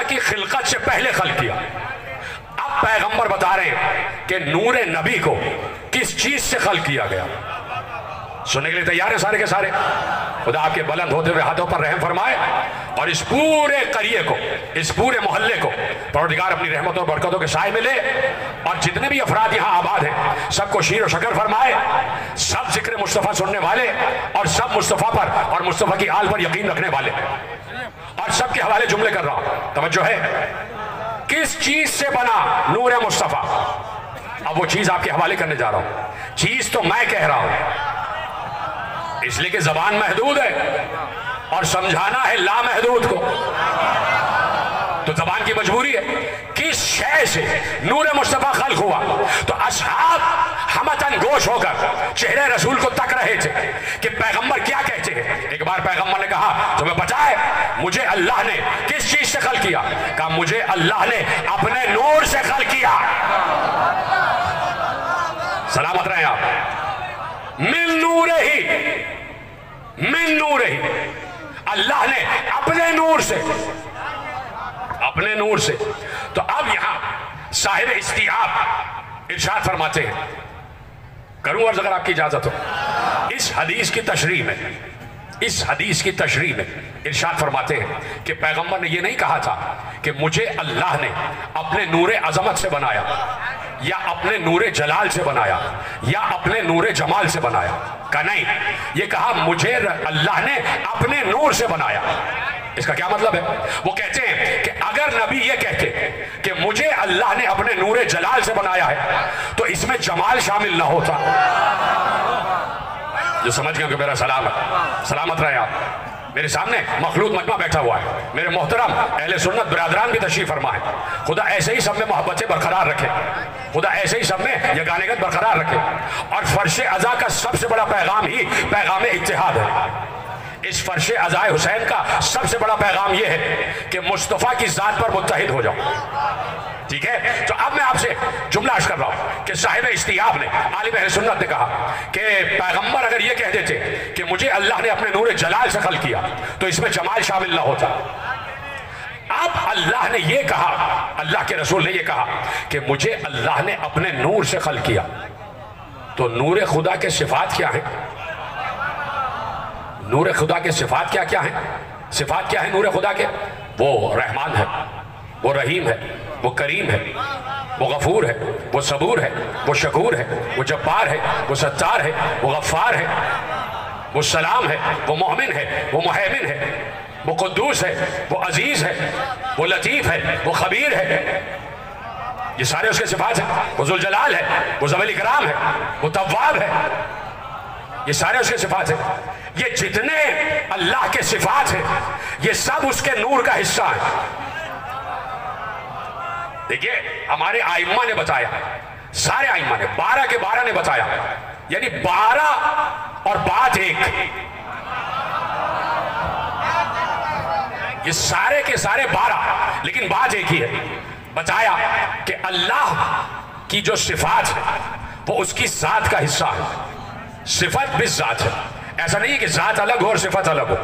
کی خلقت سے پہلے خلق کیا. اب پیغمبر بتا رہے ہیں کہ نور نبی کو کس چیز سے خلق کیا گیا. سننے کے لیے تیار ہیں سارے کے سارے؟ خدا آپ کے بلند ہوتے ہوئے ہاتھوں پر رحم فرمائے اور اس پورے قریے کو، اس پورے محلے کو پروردگار اپنی رحمتوں اور برکتوں کے سائے میں لے، اور جتنے بھی افراد یہاں آباد ہیں سب کو شیر و شکر فرمائے، سب ذکر مصطفیٰ سننے والے اور سب مصطفیٰ پر اور مصطفیٰ کی آل پر یقین رکھنے والے، اور سب کے حوالے جملے کر رہا ہوں. توجہ ہے، کس چیز سے بنا نور مصطفیٰ؟ اب وہ چیز آپ کے حوالے کرنے جا رہا ہوں. چیز تو میں کہہ رہا ہوں اس لیے کہ زبان محدود ہے اور سمجھانا ہے لامحدود کو، تو زبان کی مجبوری ہے. کس شے سے نور مصطفیٰ خلق ہوا؟ تو اصحاب ہمتن گوش ہو کر چہرے رسول کو تک رہے تھے کہ پیغمبر کیا کہتے ہیں. ایک بار پیغمبر نے کہا تمہیں پتہ ہے مجھے اللہ نے کس چیز سے خلق کیا؟ کہا مجھے اللہ نے اپنے نور سے خلق کیا. سلامت رہیں آپ. من نور ہی، من نور ہی، اللہ نے اپنے نور سے، اپنے نور سے. تو اب یہاں صاحب استیعاب ارشاد فرماتے ہیں، کروں عرض اگر آپ کی اجازت ہو. اس حدیث کی تشریح میں، اس حدیث کی تشریح میں ارشاد فرماتے ہیں کہ پیغمبر نے یہ نہیں کہا تھا کہ مجھے اللہ نے اپنے نور عظمت سے بنایا، یا اپنے نور جلال سے بنایا، یا اپنے نور جمال سے بنایا؟ کہا نہیں، یہ کہا مجھے اللہ نے اپنے نور سے بنایا۔ اس کا کیا مطلب ہے؟ وہ کہتے ہیں کہ اگر نبی یہ کہتے کہ مجھے اللہ نے اپنے نور جلال سے بنایا ہے تو اس میں جمال شامل نہ ہوتا۔ جو سمجھ گئے کہ میرا سلامت رہے آپ۔ میرے سامنے مخلوط مجمع بیٹھا ہوا ہے، میرے محترم اہل سنت برادران بھی تشریف فرما ہے۔ خدا ایسے ہی سب میں محبتیں برقرار رکھے، خدا ایسے ہی سب میں یگانگت برقرار رکھے، اور فرش عزا کا سب سے بڑا پیغام ہی پیغام اتحاد ہے۔ اس فرش عزائے حسین کا سب سے بڑا پیغام یہ ہے کہ مصطفیٰ کی ذات پر متحد ہو جاؤ، ٹھیک ہے؟ تو اب میں آپ سے جملہ عرض کر رہا ہوں کہ صاحب اشتیاق نے، عالم اہل سنت نے کہا کہ پیغمبر اگر یہ کہہ دیتے کہ مجھے اللہ نے اپنے نور جلال سے خلق کیا تو اس میں جمال شامل نہ ہوتا۔ اب اللہ نے یہ کہا، اللہ کے رسول نے یہ کہا کہ مجھے اللہ نے اپنے نور سے خلق کیا، تو نور خدا کے صفات کیا ہیں؟ نور خدا کے صفات کیا ہیں؟ صفات کیا ہیں نور خدا کے؟ وہ رحمان ہے، وہ رحیم ہے، وہ کریم ہے، وہ غفور ہے، وہ صبور ہے، وہ شکور ہے، وہ جبار ہے، وہ ستار ہے، وہ غفار ہے، وہ سلام ہے، وہ مومن ہے، وہ محیمن ہے، وہ قدوس ہے، وہ عزیز ہے، وہ لطیف ہے، وہ خبیر ہے۔ یہ سارے اس کے صفات ہیں۔ وہ ذوالجلال ہے، وہ ذو الاکرام ہے، وہ تواب ہے۔ یہ سارے اس کے صفات ہیں۔ یہ جتنے اللہ کے صفات ہیں یہ سب اس کے نور کا حصہ ہیں۔ دیکھیے ہمارے آئمہ نے بتایا، سارے آئمہ نے 12 کے 12 نے بتایا، یعنی 12 اور بات ایک، یہ سارے کے سارے 12 لیکن بات ایک ہی ہے۔ بتایا کہ اللہ کی جو صفات ہے وہ اس کی ذات کا حصہ ہے۔ صفت بھی ذات ہے، ایسا نہیں ہے کہ ذات الگ ہو اور صفت الگ ہو،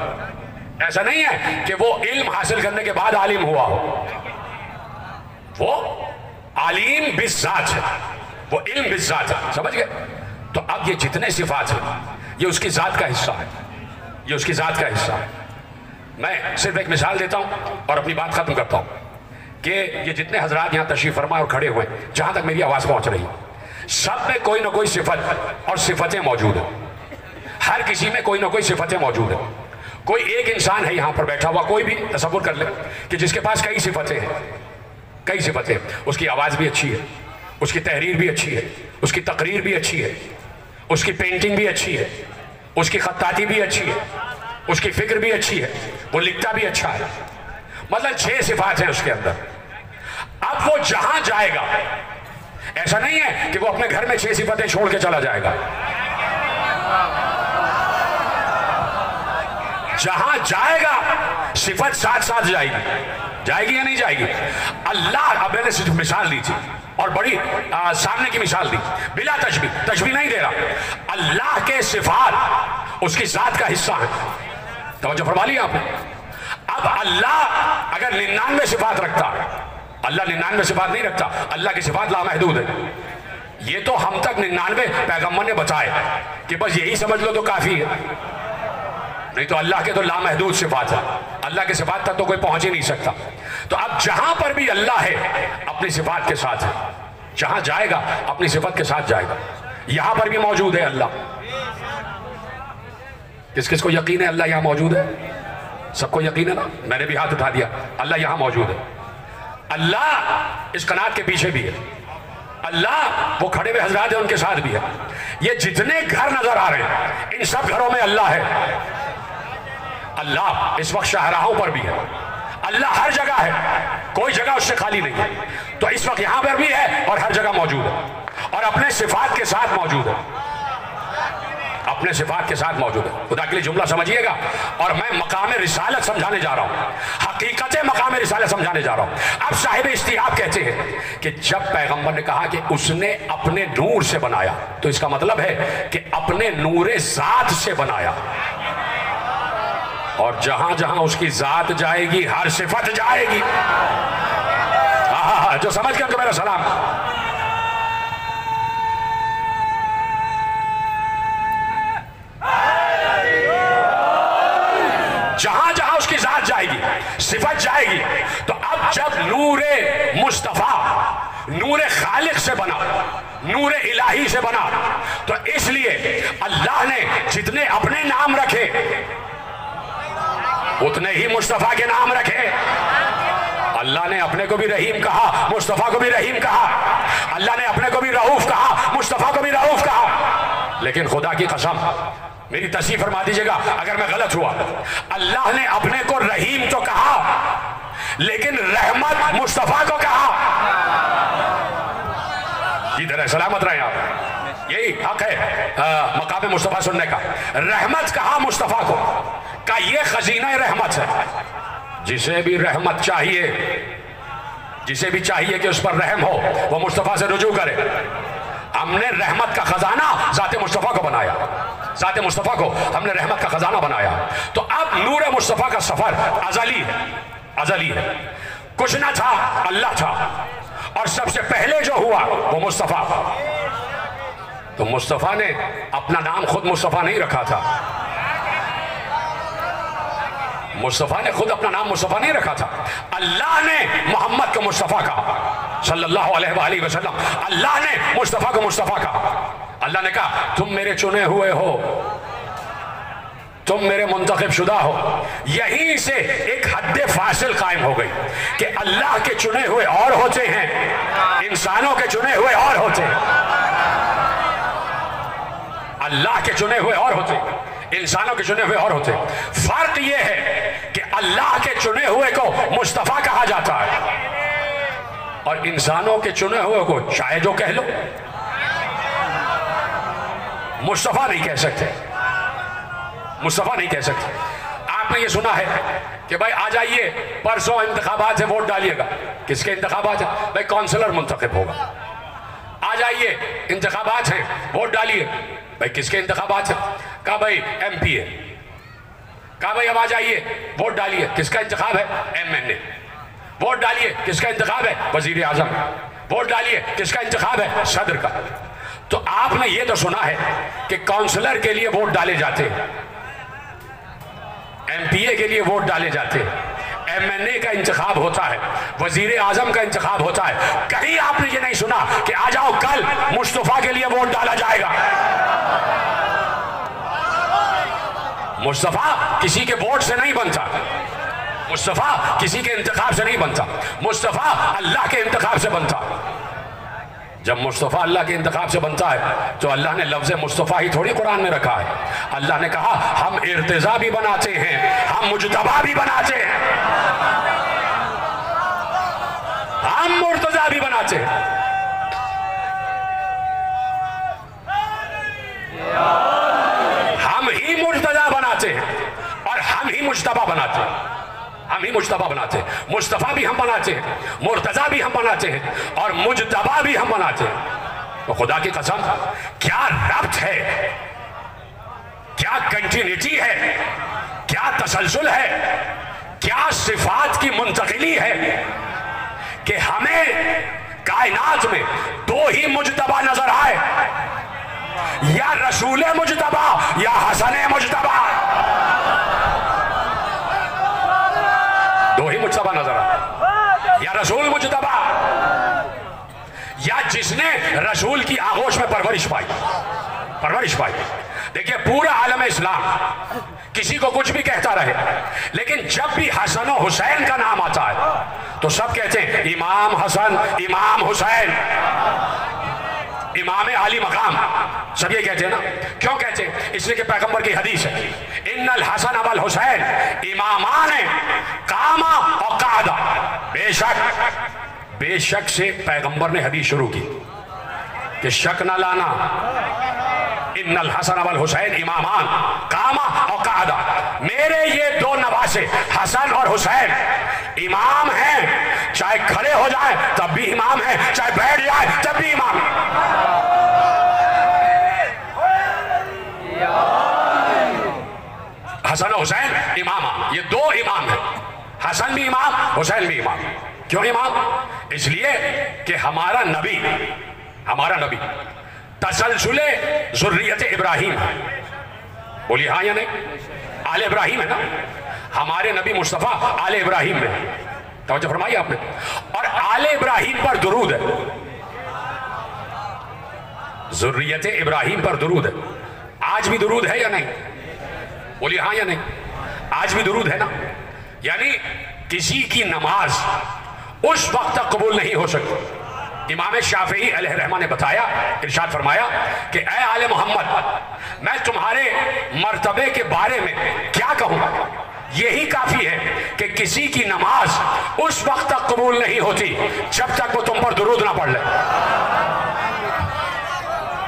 ایسا نہیں ہے کہ وہ علم حاصل کرنے کے بعد عالم ہوا ہو، وہ علیم بالذات ہے، وہ علم بالذات ہے، سمجھ گئے؟ تو اب یہ جتنے صفات ہیں یہ اس کی ذات کا حصہ ہے، یہ اس کی ذات کا حصہ ہے۔ میں صرف ایک مثال دیتا ہوں اور اپنی بات ختم کرتا ہوں کہ یہ جتنے حضرات یہاں تشریف فرما اور کھڑے ہوئے ہیں، جہاں تک میری آواز پہنچ رہی ہے، سب میں کوئی نہ کوئی صفت اور صفتیں موجود ہیں۔ ہر کسی میں کوئی نہ کوئی صفتیں موجود ہیں۔ کوئی ایک انسان ہے یہاں پر بیٹھا ہوا، کوئی بھی تصور کر لے کہ جس کے پاس کئی صفتیں ہیں، کئی صفتیں، اس کی آواز بھی اچھی ہے، اس کی تحریر بھی اچھی ہے، اس کی تقریر بھی اچھی ہے، اس کی پینٹنگ بھی اچھی ہے، اس کی خطاطی بھی اچھی ہے، اس کی فکر بھی اچھی ہے، وہ لکھتا بھی اچھا ہے، مطلب 6 صفات ہیں اس کے اندر۔ اب وہ جہاں جائے گا، ایسا نہیں ہے کہ وہ اپنے گھر میں 6 صفتیں چھوڑ کے چلا جائے گا، جہاں جائے گا صفت ساتھ ساتھ جائے گی، جائے گی یا نہیں جائے گی؟ اللہ، اب میں نے صرف مثال دی تھی اور بڑی سامنے کی مثال دی، بلا تشبیہ نہیں دے رہا۔ اللہ کے صفات اس کی ذات کا حصہ ہیں، توجہ فرما لیا آپ نے؟ اب اللہ اگر 99 صفات رکھتا، اللہ 99 صفات نہیں رکھتا، اللہ کی صفات لامحدود ہے۔ یہ تو ہم تک 99 پیغمبر نے بتائے کہ بس یہی سمجھ لو تو کافی ہے، نہیں تو اللہ کے تو لامحدود صفات ہیں، اللہ کے صفات تک تو کوئی پہنچ ہی نہیں سکتا۔ تو اب جہاں پر بھی اللہ ہے اپنی صفات کے ساتھ ہے، جہاں جائے گا اپنی صفت کے ساتھ جائے گا۔ یہاں پر بھی موجود ہے اللہ، کس کس کو یقین ہے اللہ یہاں موجود ہے؟ سب کو یقین ہے نا؟ میں نے بھی ہاتھ اٹھا دیا، اللہ یہاں موجود ہے۔ اللہ اس قنات کے پیچھے بھی ہے، اللہ وہ کھڑے ہوئے حضرات ہیں ان کے ساتھ بھی ہے۔ یہ جتنے گھر نظر آ رہے ہیں ان سب گھروں میں اللہ ہے۔ اللہ اس وقت شاہراہوں پر بھی ہے، اللہ ہر جگہ ہے، کوئی جگہ اس سے خالی نہیں ہے۔ تو اس وقت یہاں پر بھی ہے اور ہر جگہ موجود ہے، اور اپنے صفات کے ساتھ موجود ہے، اپنے صفات کے ساتھ موجود ہے۔ خدا کے لیے جملہ سمجھیے گا، اور میں مقام رسالت سمجھانے جا رہا ہوں، حقیقت مقام رسالت سمجھانے جا رہا ہوں۔ اب صاحب اشتیاق کہتے ہیں کہ جب پیغمبر نے کہا کہ اس نے اپنے نور سے بنایا، تو اس کا مطلب ہے کہ اپنے نور ذات سے بنایا، اور جہاں جہاں اس کی ذات جائے گی ہر صفت جائے گی۔ جو سمجھ گیا تو میرا سلام۔ جہاں جہاں اس کی ذات جائے گی، صفت جائے گی، تو اب جب نور مصطفیٰ نور خالق سے بنا، نور الہی سے بنا، تو اس لیے اللہ نے جتنے اپنے نام رکھے اتنے ہی مصطفیٰ کے نام رکھے۔ اللہ نے اپنے کو بھی رحیم کہا، مصطفیٰ کو بھی رحیم کہا، اللہ نے اپنے کو بھی رؤوف کہا، مصطفیٰ کو بھی رؤوف کہا۔ لیکن خدا کی قسم، میری تصحیح فرما دیجئے گا اگر میں غلط ہوا، اللہ نے اپنے کو رحیم تو کہا لیکن رحمت مصطفیٰ کو کہا۔ ادھر ہے، سلامت رہیں آپ، یہی حق ہے مقام مصطفیٰ سننے کا۔ رحمت کہا مصطفیٰ کو، کہ یہ خزینہ رحمت ہے، جسے بھی رحمت چاہیے، جسے بھی چاہیے کہ اس پر رحم ہو، وہ مصطفیٰ سے رجوع کرے۔ ہم نے رحمت کا خزانہ ذات مصطفیٰ کو بنایا، ذات مصطفیٰ کو ہم نے رحمت کا خزانہ بنایا۔ تو اب نور مصطفیٰ کا سفر ازلی ہے، ازلی ہے، کچھ نہ تھا اللہ تھا، اور سب سے پہلے جو ہوا وہ مصطفیٰ۔ تو مصطفیٰ نے اپنا نام خود مصطفیٰ نہیں رکھا تھا، مصطفیٰ نے خود اپنا نام مصطفیٰ نہیں رکھا تھا، اللہ نے محمد کو مصطفیٰ کہا صلی اللہ علیہ وآلہ وسلم، اللہ نے مصطفیٰ کو مصطفیٰ کہا۔ اللہ نے کہا تم میرے چنے ہوئے ہو، تم میرے منتخب شدہ ہو۔ یہیں سے ایک حد فاصل قائم ہو گئی کہ اللہ کے چنے ہوئے اور ہوتے ہیں، انسانوں کے چنے ہوئے اور ہوتے ہیں، اللہ کے چنے ہوئے اور ہوتے ہیں، انسانوں کے چنے ہوئے اور ہوتے ہیں۔ فرق یہ ہے کہ اللہ کے چنے ہوئے کو مصطفیٰ کہا جاتا ہے، اور انسانوں کے چنے ہوئے کو چاہے جو کہہ لو، مصطفیٰ نہیں کہہ سکتے، مصطفیٰ نہیں کہہ سکتے۔ آپ نے یہ سنا ہے کہ بھائی آ جائیے پرسوں انتخابات سے ووٹ ڈالیے گا۔ کس کے انتخابات ہیں؟ بھائی کونسلر منتخب ہوگا۔ آ جائیے انتخابات ہیں ووٹ ڈالیے۔ بھائی کس کے انتخابات ہیں؟ کہا بھائی ایم پی ہے۔ کہا بھائی اب آ جائیے ووٹ ڈالیے، کس کا انتخاب ہے؟ ایم این اے۔ ووٹ ڈالیے، کس کا انتخاب ہے؟ وزیر اعظم۔ ووٹ ڈالیے، کس کا انتخاب ہے؟ صدر کا۔ تو آپ نے یہ تو سنا ہے کہ کونسلر کے لیے ووٹ ڈالے جاتے ہیں، ایم پی اے کے لیے ووٹ ڈالے جاتے ہیں، ایم این اے کا انتخاب ہوتا ہے، وزیر اعظم کا انتخاب ہوتا ہے۔ کہیں آپ نے یہ نہیں سنا کہ آ جاؤ کل مصطفیٰ کے لیے ووٹ ڈالا جائے گا۔ مصطفیٰ کسی کے ووٹ سے نہیں بنتا، مصطفیٰ کسی کے انتخاب سے نہیں بنتا، مصطفیٰ اللہ کے انتخاب سے بنتا۔ جب مصطفیٰ اللہ کے انتخاب سے بنتا ہے تو اللہ نے لفظ مصطفیٰ ہی تھوڑی قرآن میں رکھا ہے، اللہ نے کہا ہم ارتضیٰ بھی بناتے ہیں، ہم مجتبیٰ بھی بناتے ہیں، ہم مرتضیٰ بھی بناتے ہیں۔ ہم ہی مرتضیٰ بناتے ہیں اور ہم ہی مجتبیٰ بناتے ہیں، ہم ہی مجتبیٰ بناتے ہیں، مصطفیٰ بھی ہم بناتے ہیں، مرتضیٰ بھی ہم بناتے ہیں، اور مجتبیٰ بھی ہم بناتے ہیں۔ تو خدا کی قسم کیا ربط ہے، کیا کنٹینیٹی ہے، کیا تسلسل ہے، کیا صفات کی منتقلی ہے کہ ہمیں کائنات میں دو ہی مجتبیٰ نظر آئے، یا رسول مجتبیٰ یا حسن مجتبیٰ، دو ہی مجتبیٰ نظر آئے، یا رسول مجتبیٰ یا جس نے رسول کی آغوش میں پرورش پائی۔ دیکھیں پورا عالم اسلام کسی کو کچھ بھی کہتا رہے، لیکن جب بھی حسن و حسین کا نام آتا ہے تو سب کہتے ہیں امام حسن، امام حسین، امام عالی مقام، سب یہ کہتے ہیں نا۔ کیوں کہتے ہیں؟ اس لیے کہ پیغمبر کی حدیث ہے ان الحسن والحسین امامان قاما و قعدا۔ بے شک سے پیغمبر نے حدیث شروع کی کہ شک نہ لانا، ان الحسن والحسین امامان قاما و قعدا، میرے یہ دو نواسے حسن اور حسین امام ہیں، چاہے کھڑے ہو جائیں تب بھی امام ہیں، چاہے بیٹھ جائیں تب بھی امام ہیں۔ حسن و حسین امام، یہ دو امام ہیں، حسن بھی امام، حسین بھی امام۔ کیوں امام؟ اس لیے کہ ہمارا نبی تسلسل ذریت ابراہیم ہے، بولیے ہاں یا نہیں؟ آل ابراہیم ہے نا، ہمارے نبی مصطفیٰ آل ابراہیم میں، توجہ فرمائی آپ نے. اور آل ابراہیم پر درود ہے, ذریت ابراہیم پر درود ہے. آج بھی درود ہے یا نہیں؟ بولیے ہاں یا نہیں؟ آج بھی درود ہے نا. یعنی کسی کی نماز اس وقت تک قبول نہیں ہو سکتی. امام شافعی علیہ الرحمہ نے بتایا, ارشاد فرمایا کہ اے آل محمد میں تمہارے مرتبے کے بارے میں کیا کہوں, یہی کافی ہے کہ کسی کی نماز اس وقت تک قبول نہیں ہوتی جب تک وہ تم پر درود نہ پڑھ لے.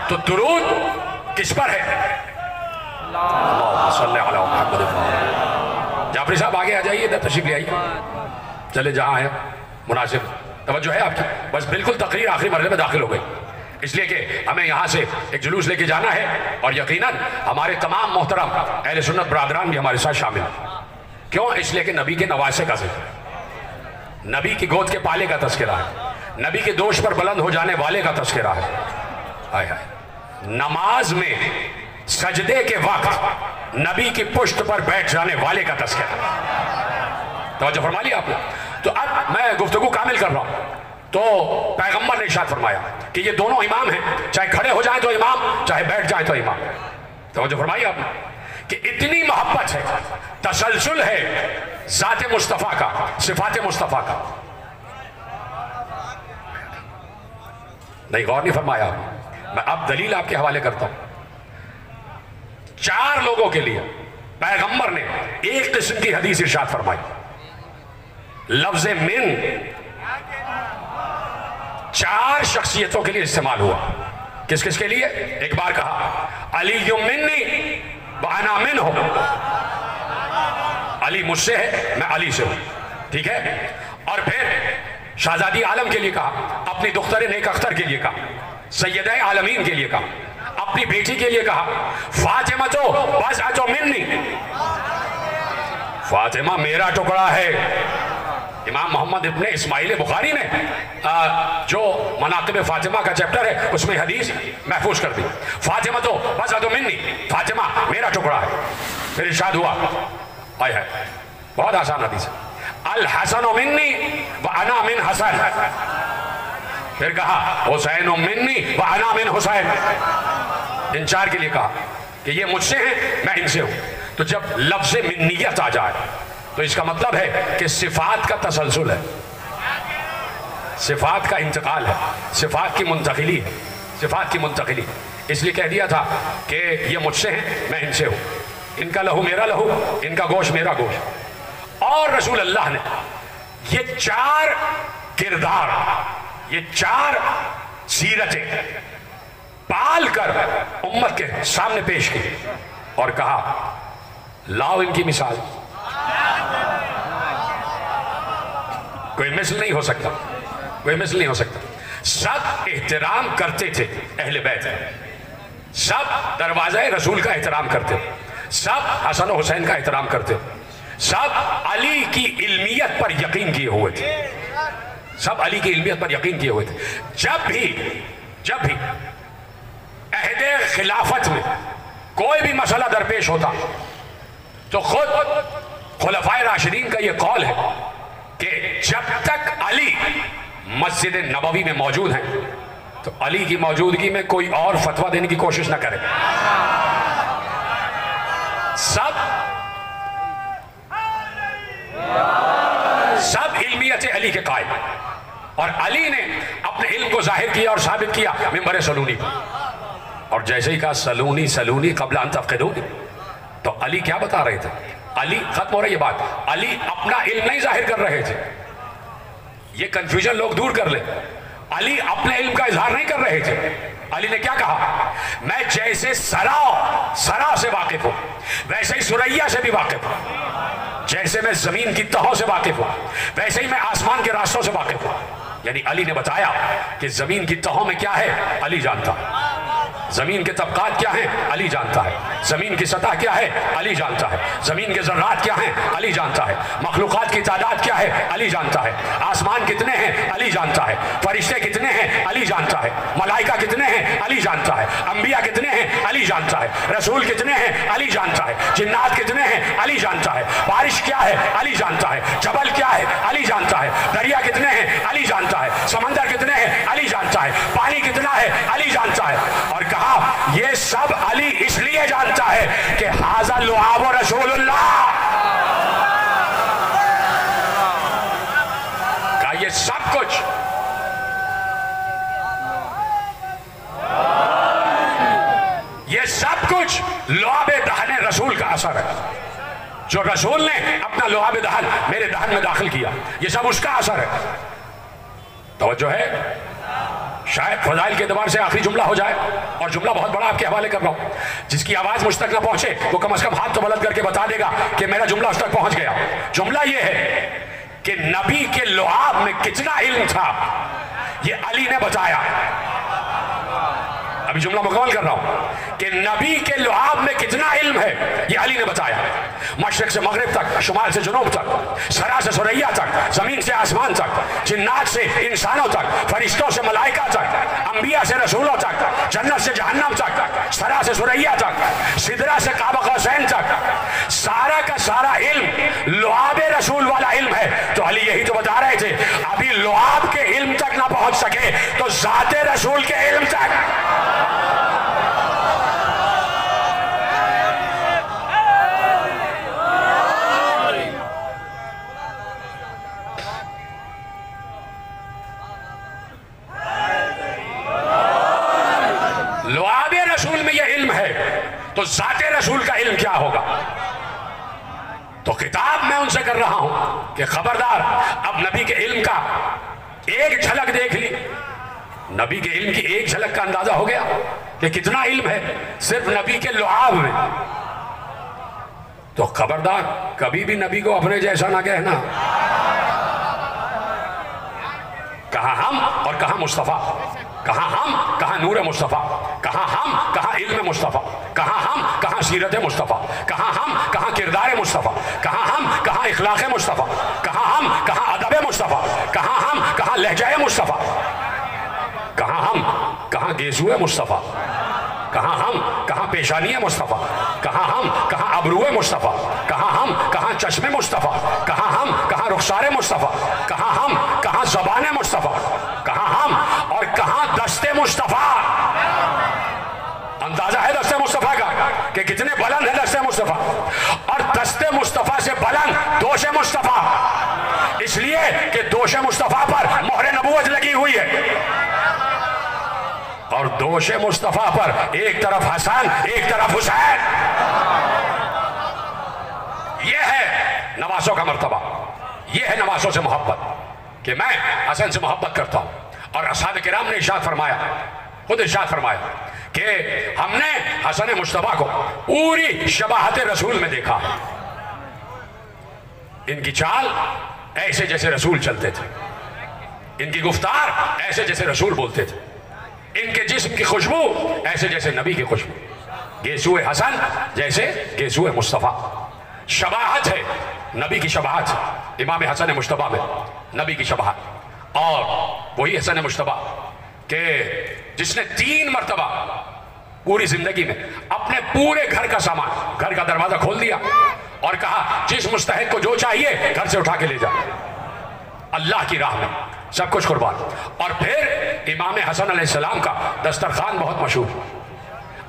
تو درود کس پر ہے؟ اللہم صلی علی محمد. جعفری صاحب آگے آ جائیے, ادھر تشریف لے آئیے, چلے جہاں ہے مناسب. توجہ ہے آپ کی؟ بس بالکل تقریر آخری مرحلے میں داخل ہو گئی, اس لیے کہ ہمیں یہاں سے ایک جلوس لے کے جانا ہے, اور یقیناً ہمارے تمام محترم اہل سنت برادران بھی ہمارے ساتھ شامل ہیں. کیوں؟ اس لیے کہ نبی کے نواسے کا ذکر, نبی کی گود کے پالے کا تذکرہ ہے, نبی کے دوش پر بلند ہو جانے والے کا تذکرہ ہے. آئے آئے نماز میں سجدے کے وقت نبی کی پشت پر بیٹھ جانے والے کا تذکرہ. توجہ فرما لیا آپ نے. تو اب میں گفتگو کامل کر رہا ہوں. تو پیغمبر نے ارشاد فرمایا کہ یہ دونوں امام ہیں, چاہے کھڑے ہو جائیں تو امام, چاہے بیٹھ جائیں تو امام. توجہ فرمائی آپ نے کہ اتنی محبت ہے, تسلسل ہے ذات مصطفیٰ کا, صفات مصطفیٰ کا. نہیں, غور نہیں فرمایا آپ نے. میں اب دلیل آپ کے حوالے کرتا ہوں. 4 لوگوں کے لیے پیغمبر نے ایک قسم کی حدیث ارشاد فرمائی. لفظ من 4 شخصیتوں کے لیے استعمال ہوا. کس کس کے لیے؟ ایک بار کہا علی منی وانا منہ, علی مجھ سے ہے, میں علی سے ہوں, ٹھیک ہے. اور پھر شہزادی عالم کے لیے کہا, اپنی دختر نیک اختر کے لیے کہا, سیدہ عالمین کے لیے کہا, اپنی بیٹی کے لیے کہا فاطمہ تو بضعۃ منی, فاطمہ میرا ٹکڑا ہے. امام محمد ابن اسماعیل بخاری نے جو مناقب فاطمہ کا چیپٹر ہے اس میں حدیث محفوظ کر دی, فاطمہ تو بضعۃ منی, فاطمہ میرا ٹکڑا ہے. پھر ارشاد ہوا, آئے ہے بہت آسان حدیث ہے, الحسن منی وانا من حسن. پھر کہا حسین منی وانا من حسین. ان 4 کے لیے کہا کہ یہ مجھ سے ہیں, میں ان سے ہوں. تو جب لفظ منیت آ جائے تو اس کا مطلب ہے کہ صفات کا تسلسل ہے, صفات کا انتقال ہے, صفات کی منتقلی ہے, صفات کی منتقلی. اس لیے کہہ دیا تھا کہ یہ مجھ سے ہیں, میں ان سے ہوں, ان کا لہو میرا لہو, ان کا گوشت میرا گوشت. اور رسول اللہ نے یہ 4 کردار, یہ 4 سیرتیں پال کر امت کے سامنے پیش کی اور کہا لاؤ ان کی مثال. کوئی مثل نہیں ہو سکتا, کوئی مثل نہیں ہو سکتا. سب احترام کرتے تھے اہل بیت, سب دروازہ رسول کا احترام کرتے, سب حسن و حسین کا احترام کرتے, سب علی کی علمیت پر یقین کیے ہوئے تھے, سب علی کی علمیت پر یقین کیے ہوئے تھے. جب بھی عہد خلافت میں کوئی بھی مسئلہ درپیش ہوتا تو خود خلفائے راشدین کا یہ قول ہے کہ جب تک علی مسجد نبوی میں موجود ہیں تو علی کی موجودگی میں کوئی اور فتویٰ دینے کی کوشش نہ کرے. سب علمیت علی کے قائل, اور علی نے اپنے علم کو ظاہر کیا اور ثابت کیا منبر سلونی پر. اور جیسے ہی کہا سلونی سلونی قبل ان تفقدونی, تو علی کیا بتا رہے تھے؟ علی ختم ہو رہی ہے بات, علی اپنا علم نہیں ظاہر کر رہے تھے, یہ کنفیوژن لوگ دور کر لیں. علی اپنے علم کا اظہار نہیں کر رہے تھے. علی نے کیا کہا؟ میں جیسے سرا سے واقف ہوں ویسے ہی سریا سے بھی واقف ہوں, جیسے میں زمین کی تہوں سے واقف ہوں ویسے ہی میں آسمان کے راستوں سے واقف ہوں. یعنی علی نے بتایا کہ زمین کی تہوں میں کیا ہے علی جانتا ہے, زمین کے طبقات کیا ہیں علی جانتا ہے, زمین کی سطح کیا ہے علی جانتا ہے, زمین کے ذرات کیا ہیں علی جانتا ہے, مخلوقات کی تعداد کیا ہے علی جانتا ہے, آسمان کتنے ہیں علی جانتا ہے, فرشتے کتنے ہیں علی جانتا ہے، ملائکہ کتنے ہیں علی جانتا ہے، انبیاء کتنے ہیں علی جانتا ہے، رسول کتنے ہیں علی جانتا ہے، جنات کتنے ہیں علی جانتا ہے، بارش کیا ہے علی جانتا ہے، جبل کیا ہے علی جانتا ہے، دریا کتنے ہیں علی جانتا ہے، سمندر کتنے ہیں علی جانتا ہے، پانی کتنا ہے علی جانتا ہے. اور کہا یہ سب علی اس لیے جانتا ہے کہ ھذا لعاب رسول اللہ. کہا یہ سب کچھ لعاب دہن رسول کا اثر ہے. جو رسول نے اپنا لعاب دہن میرے دہن میں داخل کیا، یہ سب اس کا اثر ہے. توجہ ہے؟ شاید فضائل کے اعتبار سے آخری جملہ ہو جائے، اور جملہ بہت بڑا آپ کے حوالے کر رہا ہوں. جس کی آواز مجھ تک نہ پہنچے وہ کم از کم ہاتھ تو بلند کر کے بتا دے گا کہ میرا جملہ اس تک پہنچ گیا. جملہ یہ ہے کہ نبی کے لعاب میں کتنا علم تھا یہ علی نے بتایا. ابھی جملہ مکمل کر رہا ہوں کہ نبی کے لعاب میں کتنا علم ہے یہ علی نے بتایا. مشرق سے مغرب تک، شمال سے جنوب تک، سرا سے سریا تک، زمین سے آسمان تک، جنات سے انسانوں تک، فرشتوں سے ملائکہ تک، انبیاء سے رسولوں تک، جنت سے جہنم تک، سرا سے سریا تک، سدرہ سے قاب قوسین تک، سارا کا سارا علم لعاب رسول والا علم ہے. تو علی یہی تو بتا رہے تھے ابھی لعاب کے علم تک نہ پہنچ سکے تو ذات رسول کے علم تک. لعاب رسول میں یہ علم ہے تو ذات رسول کا علم کیا ہوگا. تو خطاب میں ان سے کر رہا ہوں کہ خبردار، اب نبی کے علم کا ایک جھلک دیکھ لی، نبی کے علم کی ایک جھلک کا اندازہ ہو گیا کہ کتنا علم ہے صرف نبی کے لعاب میں. تو خبردار کبھی بھی نبی کو اپنے جیسا نہ کہنا. کہاں ہم اور کہاں مصطفیٰ، کہاں ہم کہاں نور مصطفیٰ، کہاں ہم کہاں علم مصطفیٰ، کہاں ہم کہاں سیرت مصطفیٰ، کہاں ہم کہاں کردار مصطفیٰ، کہاں ہم کہاں اخلاق مصطفیٰ، کہاں ہم کہاں ادب مصطفیٰ، کہاں ہم کہاں لہجہ مصطفیٰ، کہاں ہم کہاں گیسو مصطفیٰ، کہاں ہم کہاں پیشانی مصطفیٰ، کہاں ہم کہاں ابرو مصطفیٰ، کہاں ہم کہاں چشم مصطفیٰ، کہاں ہم کہاں رخسار مصطفیٰ، کہاں ہم کہاں زبان مصطفیٰ، کہاں ہم اور کہاں دست مصطفیٰ. اندازہ ہے دست مصطفیٰ کا کہ کتنے بلند ہے دست مصطفیٰ. اور دست مصطفیٰ سے بلند دوش مصطفیٰ، اس لیے کہ دوش مصطفیٰ پر مہر نبوت لگی ہوئی ہے، اور دوش مصطفیٰ پر ایک طرف حسن ایک طرف حسین. یہ ہے نواسوں کا مرتبہ، یہ ہے نواسوں سے محبت کہ میں حسن سے محبت کرتا ہوں. اور اصحاب کرام نے ارشاد فرمایا، خود ارشاد فرمایا کہ ہم نے حسن مصطفیٰ کو پوری شباہت رسول میں دیکھا. ان کی چال ایسے جیسے رسول چلتے تھے، ان کی گفتار ایسے جیسے رسول بولتے تھے، ان کے جسم کی خوشبو ایسے جیسے نبی کی خوشبو، گیسو حسن جیسے گیسو مصطفیٰ. شباہت ہے نبی کی شباہت، امام حسن مصطفیٰ میں نبی کی شباہت. اور وہی حسن مصطفیٰ کہ جس نے 3 مرتبہ پوری زندگی میں اپنے پورے گھر کا سامان، گھر کا دروازہ کھول دیا اور کہا جس مستحق کو جو چاہیے گھر سے اٹھا کے لے جا، اللہ کی راہ میں سب کچھ قربان. اور پھر امام حسن علیہ السلام کا دسترخوان بہت مشہور.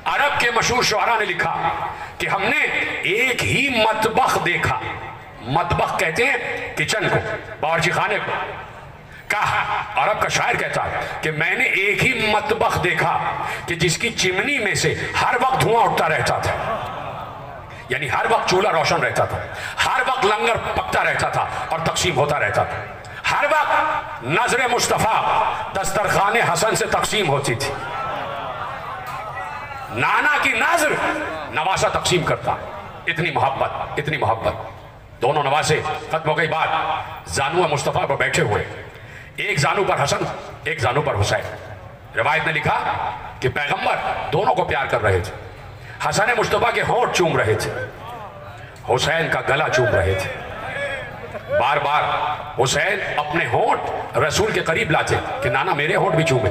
عرب کے مشہور شعراء نے لکھا کہ ہم نے ایک ہی مطبخ دیکھا. مطبخ کہتے ہیں کچن کو، باورچی خانے کو. کہا عرب کا شاعر کہتا ہے کہ میں نے ایک ہی مطبخ دیکھا کہ جس کی چمنی میں سے ہر وقت دھواں اٹھتا رہتا تھا، یعنی ہر وقت چولہا روشن رہتا تھا، ہر وقت لنگر پکتا رہتا تھا اور تقسیم ہوتا رہتا تھا، ہر وقت نظر مصطفیٰ دسترخوان حسن سے تقسیم ہوتی تھی. نانا کی نظر نواسہ تقسیم کرتا. اتنی محبت، اتنی محبت. دونوں نواسے ختم ہو گئی بات، زانو مصطفیٰ پر بیٹھے ہوئے، ایک زانو پر حسن ایک زانو پر حسین. روایت نے لکھا کہ پیغمبر دونوں کو پیار کر رہے تھے. حسن مصطفیٰ کے ہونٹ چوم رہے تھے، حسین کا گلا چوم رہے تھے. بار بار حسین اپنے ہونٹ رسول کے قریب لاتے کہ نانا میرے ہونٹ بھی چومے.